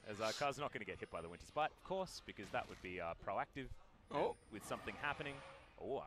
As Kaz not going to get hit by the Winter Spite, of course, because that would be proactive. With something happening. Oh,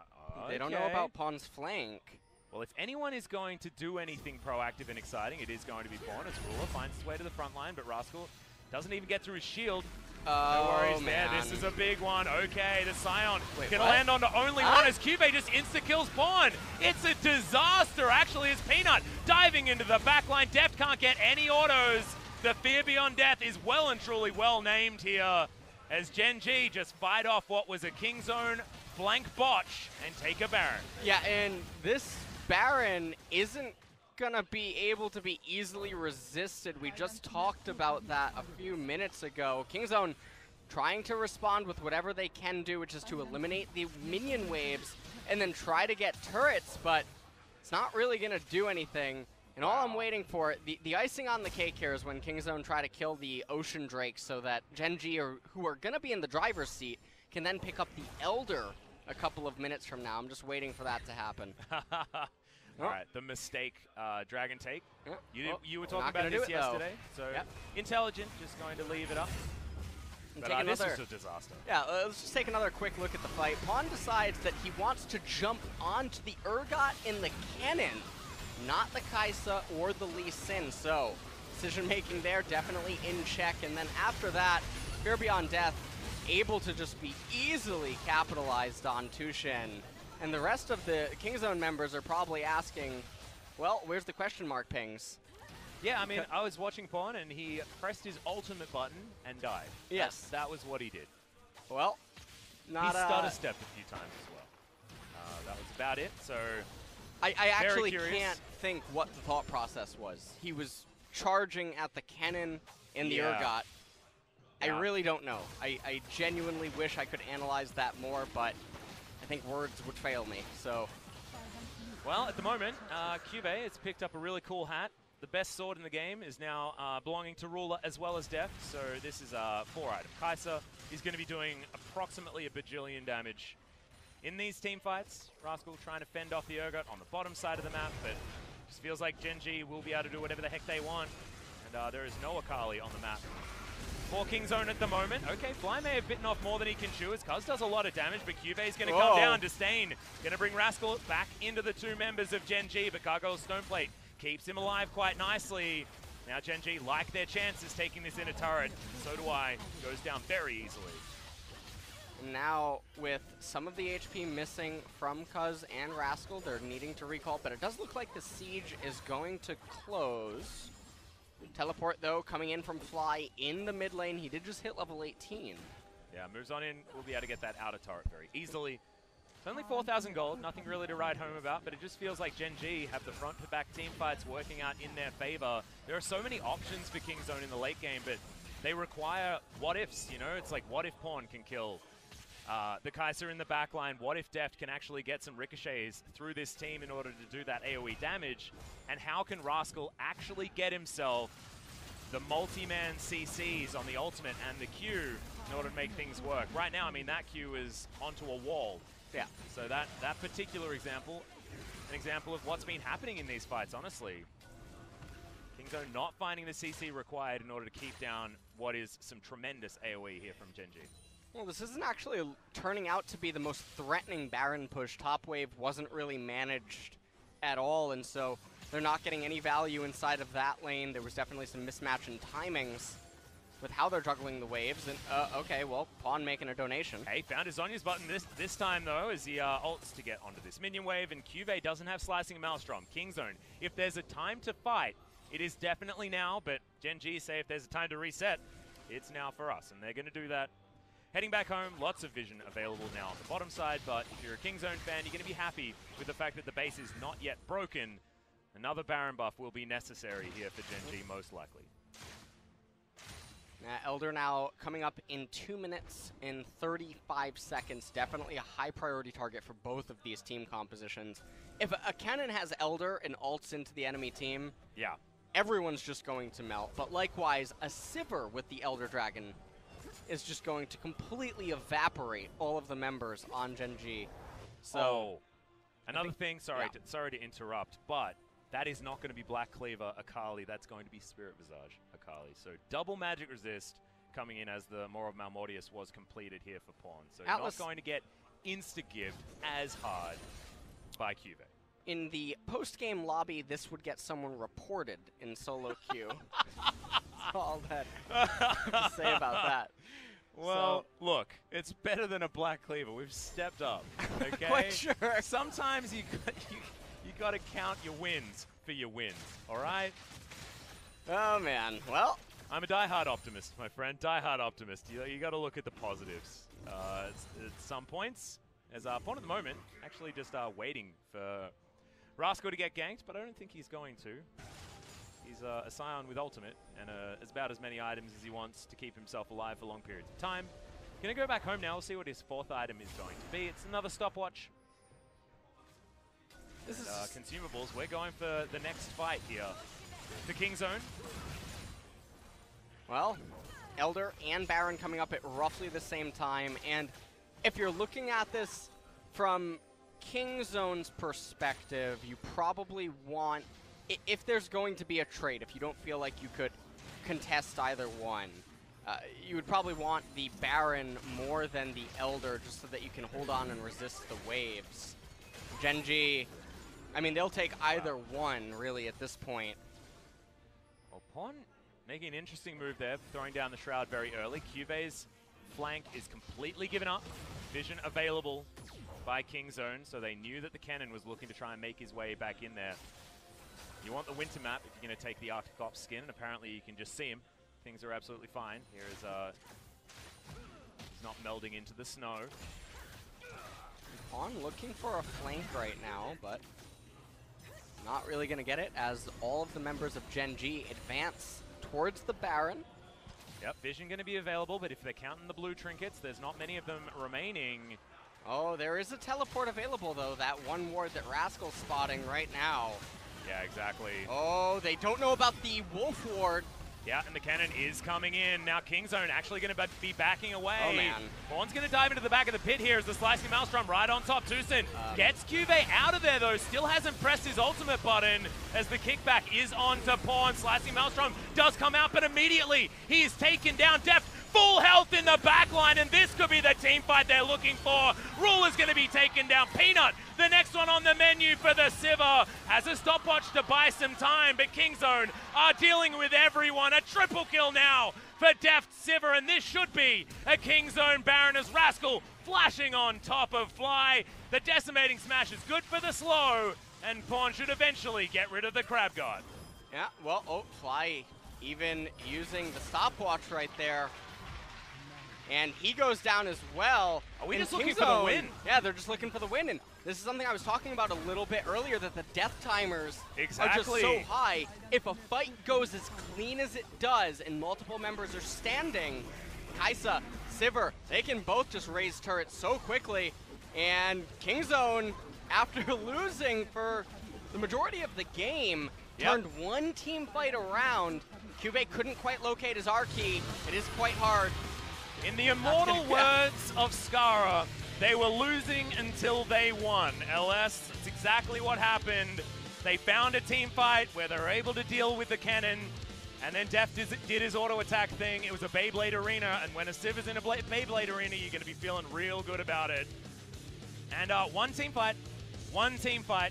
They don't know about Pawn's flank. Well, if anyone is going to do anything proactive and exciting, it is going to be Pawn as Ruler finds his way to the front line, but Rascal doesn't even get through his shield. No worries there. This is a big one. Okay, the Scion can land onto only one as Cube just insta-kills Pawn. It's a disaster, actually, as Peanut diving into the backline. Deft can't get any autos. The Fear Beyond Death is well and truly well named here, as Gen.G just fight off what was a Kingzone flank botch and take a Baron. Yeah, and this Baron isn't gonna be able to be easily resisted. We just talked about that a few minutes ago. Kingzone trying to respond with whatever they can do, which is to eliminate the minion waves and then try to get turrets, but it's not really gonna do anything. And all I'm waiting for, the icing on the cake here is when Kingzone try to kill the Ocean Drake so that Gen.G, who are going to be in the driver's seat, can then pick up the Elder a couple of minutes from now. I'm just waiting for that to happen. All right, the mistake Dragon take. Yeah. You were talking about this yesterday, so intelligent, just going to leave it up. But this is a disaster. Yeah, let's just take another quick look at the fight. Pawn decides that he wants to jump onto the Urgot in the cannon, not the Kaisa or the Lee Sin. So, decision-making there definitely in check. And then after that, Fear Beyond Death able to just be easily capitalized on Tushin. And the rest of the Kingzone members are probably asking, well, where's the question mark pings? Yeah, I mean, I was watching Pawn, and he pressed his ultimate button and died. Yes. That was what he did. Well, not he stutter-stepped a few times as well. That was about it, so I actually can't think what the thought process was. He was charging at the cannon in the Urgot. I really don't know. I genuinely wish I could analyze that more, but I think words would fail me, so. Well, at the moment, Cube has picked up a really cool hat. The best sword in the game is now belonging to Ruler as well as Deft, so this is a 4-item. Kaisa is going to be doing approximately a bajillion damage in these team fights. Rascal trying to fend off the Urgot on the bottom side of the map, but just feels like Gen.G will be able to do whatever the heck they want. And there is no Akali on the map for Kingzone at the moment. Okay, Fly may have bitten off more than he can chew as Cuz does a lot of damage, but Cube is going to come down. Disdain going to bring Rascal back into the two members of Gen.G, but Gargoyle's Stoneplate keeps him alive quite nicely. Now Gen.G like their chances taking this inner turret. So do I. Goes down very easily. Now with some of the HP missing from Cuz and Rascal, they're needing to recall, but it does look like the siege is going to close. Teleport though coming in from Fly in the mid lane. He did just hit level 18. Yeah, moves on in. We'll be able to get that outer turret very easily. It's only 4,000 gold, nothing really to write home about, but it just feels like Gen.G have the front-to-back team fights working out in their favor. There are so many options for Kingzone in the late game, but they require what-ifs, you know? It's like, what if Pawn can kill the Kaiser in the backline? What if Deft can actually get some ricochets through this team in order to do that AoE damage? And how can Rascal actually get himself the multi-man CCs on the ultimate and the Q in order to make things work? Right now, I mean, that Q is onto a wall. Yeah. So that particular example, an example of what's been happening in these fights, honestly. Kingzone not finding the CC required in order to keep down what is some tremendous AoE here from Gen.G. Well, this isn't actually turning out to be the most threatening Baron push. Top wave wasn't really managed at all, and so they're not getting any value inside of that lane. There was definitely some mismatch in timings with how they're juggling the waves. And okay, well, Pawn making a donation. Hey, found his Zonya's button this time, though, as he ults to get onto this minion wave, and Cube doesn't have Slicing Maelstrom. Kingzone, if there's a time to fight, it is definitely now, but Gen.G say if there's a time to reset, it's now for us, and they're going to do that. Heading back home, lots of vision available now on the bottom side, but if you're a Kingzone fan, you're going to be happy with the fact that the base is not yet broken. Another Baron buff will be necessary here for Gen.G, most likely. Elder now coming up in 2 minutes and 35 seconds. Definitely a high priority target for both of these team compositions. If a cannon has Elder and ults into the enemy team, everyone's just going to melt. But likewise, a Sivir with the Elder Dragon is just going to completely evaporate all of the members on Gen.G. So, another thing, sorry to interrupt, but that is not going to be Black Cleaver Akali. That's going to be Spirit Visage Akali. So double magic resist coming in as the Maw of Malmortius was completed here for Pawn. So Atlas not going to get insta-gibbed as hard by Cube. In the post-game lobby, this would get someone reported in solo queue. That's all that I have to say about that. Well, look, it's better than a Black Cleaver. We've stepped up, okay? Quite sure. Sometimes you got to count your wins for your wins, all right? Oh, man. Well, I'm a diehard optimist, my friend. Diehard optimist. You got to look at the positives. At some points, as Pawn at the moment, actually just waiting for Rascal to get ganked, but I don't think he's going to. He's a Scion with ultimate and about as many items as he wants to keep himself alive for long periods of time. Gonna go back home now. We'll see what his 4th item is going to be. It's another stopwatch. This is Consumables, we're going for the next fight here. The King Zone. Well, Elder and Baron coming up at roughly the same time, and if you're looking at this from King Zone's perspective, you probably want, if there's going to be a trade, if you don't feel like you could contest either one, you would probably want the Baron more than the Elder, just so that you can hold on and resist the waves. Gen.G, I mean, they'll take either one, really, at this point. Well, Pawn making an interesting move there, throwing down the Shroud very early. Cuve's flank is completely given up. Vision available by King Zone, so they knew that the cannon was looking to try and make his way back in there. You want the winter map if you're going to take the Arctic Ops skin, and apparently you can just see him. Things are absolutely fine. Here is, he's not melding into the snow. Pawn looking for a flank right now, but not really going to get it as all of the members of Gen.G advance towards the Baron. Yep, Vision going to be available, but if they're counting the blue trinkets, there's not many of them remaining. Oh, there is a teleport available, though. That one ward that Rascal's spotting right now. Yeah, exactly. Oh, they don't know about the Wolf ward. Yeah, and the cannon is coming in. Now King Zone actually going to be backing away. Oh, man. Pawn's going to dive into the back of the pit here as the Slicing Maelstrom right on top. Tucson gets Cuve out of there, though. Still hasn't pressed his ultimate button as the kickback is on to Pawn. Slicing Maelstrom does come out, but immediately he is taken down. Deft full health in the back line, and this could be the team fight they're looking for. Ruler's going to be taken down. Peanut, the next one on the menu for the Sivir, has a stopwatch to buy some time, but King Zone are dealing with everyone. A triple kill now for Deft Sivir, and this should be a King Zone Baron as Rascal flashing on top of Fly. The decimating smash is good for the slow, and Pawn should eventually get rid of the Crab God. Yeah, well, oh, Fly even using the stopwatch right there. And he goes down as well. Are we And just looking King for the Zone- win? Yeah, they're just looking for the win. And this is something I was talking about a little bit earlier, that the death timers are just so high. If a fight goes as clean as it does and multiple members are standing, Kaisa, Sivir, they can both just raise turrets so quickly. And King Zone, after losing for the majority of the game, turned one team fight around. Cube couldn't quite locate his R key. It is quite hard. In the immortal words of Skara, they were losing until they won. LS, that's exactly what happened. They found a team fight where they were able to deal with the cannon, and then Deft did his auto attack thing. It was a Beyblade arena, and when a Civ is in a Beyblade arena, you're going to be feeling real good about it. And one team fight,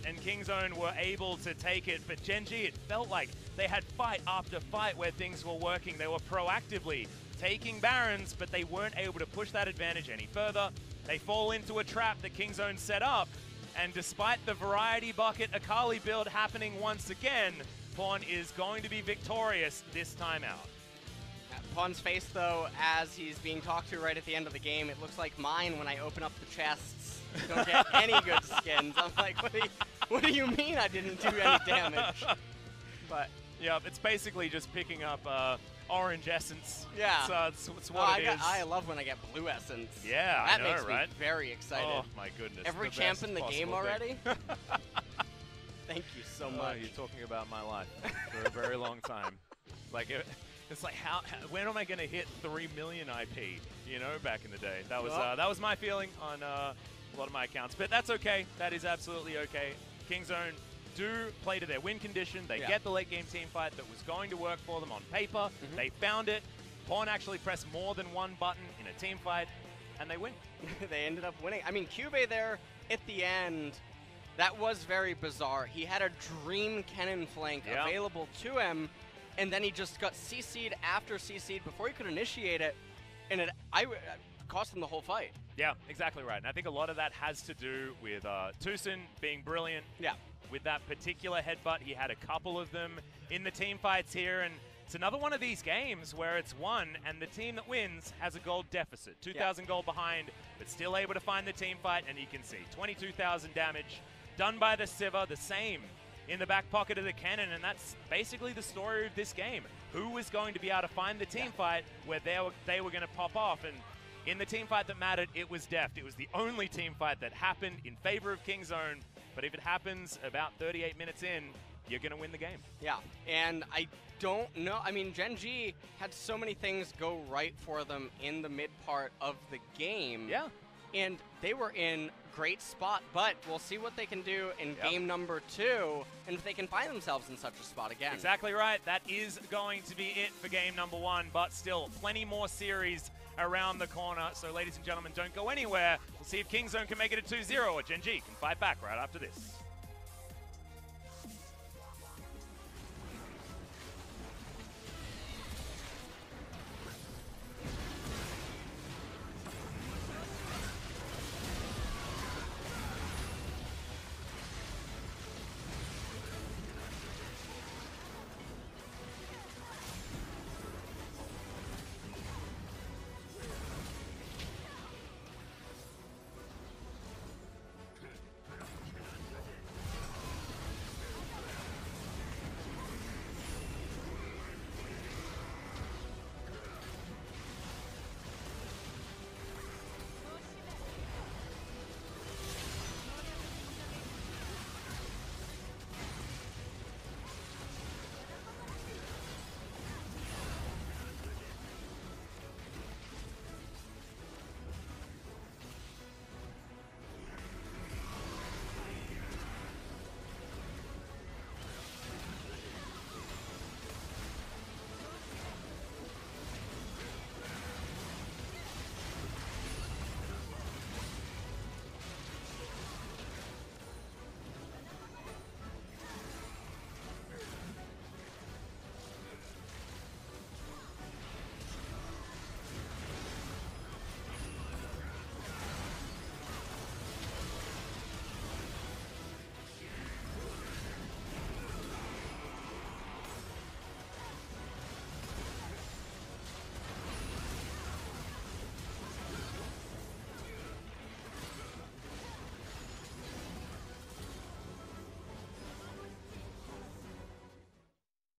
and King Zone were able to take it. But Gen.G, it felt like they had fight after fight where things were working. They were proactively taking Barons, but they weren't able to push that advantage any further. They fall into a trap that King Zone set up, and despite the Variety Bucket Akali build happening once again, Pawn is going to be victorious this time out. Pawn's face, though, as he's being talked to right at the end of the game, it looks like mine when I open up the chests. Don't get any good skins. I'm like, what do you mean I didn't do any damage? But yeah, it's basically just picking up orange essence. Yeah. It's what it is. I love when I get blue essence. Yeah, that I know, makes right? me very excited. Oh my goodness. Every the champ best in the game possible already? thing. Thank you so much. You're talking about my life for a very long time. It's like when am I going to hit 3 million IP? You know, back in the day. That was my feeling on a lot of my accounts. But that's okay. That is absolutely okay. King Zone do play to their win condition. They get the late game team fight that was going to work for them on paper. They found it. Pawn actually pressed more than one button in a team fight, and they win. They ended up winning. I mean, Cube there at the end, that was very bizarre. He had a dream cannon flank available to him, and then he just got CC'd after CC'd before he could initiate it, and it cost him the whole fight. Yeah, exactly right. And I think a lot of that has to do with Tucson being brilliant. Yeah. With that particular headbutt, he had a couple of them in the team fights here, and it's another one of these games where it's won, and the team that wins has a gold deficit. 2,000 gold behind, but still able to find the team fight, and you can see 22,000 damage done by the Sivir, the same in the back pocket of the cannon, and that's basically the story of this game. Who was going to be able to find the team fight where they were going to pop off, and in the team fight that mattered, it was Deft. It was the only team fight that happened in favor of King Zone, But if it happens about 38 minutes in, you're going to win the game. Yeah, and I don't know. I mean, Gen.G had so many things go right for them in the mid part of the game. Yeah. And they were in great spot, but we'll see what they can do in game number 2, and if they can find themselves in such a spot again. Exactly right. That is going to be it for game number 1, but still plenty more series around the corner. So ladies and gentlemen, don't go anywhere. We'll see if Kingzone can make it a 2-0 or Gen.G can fight back right after this.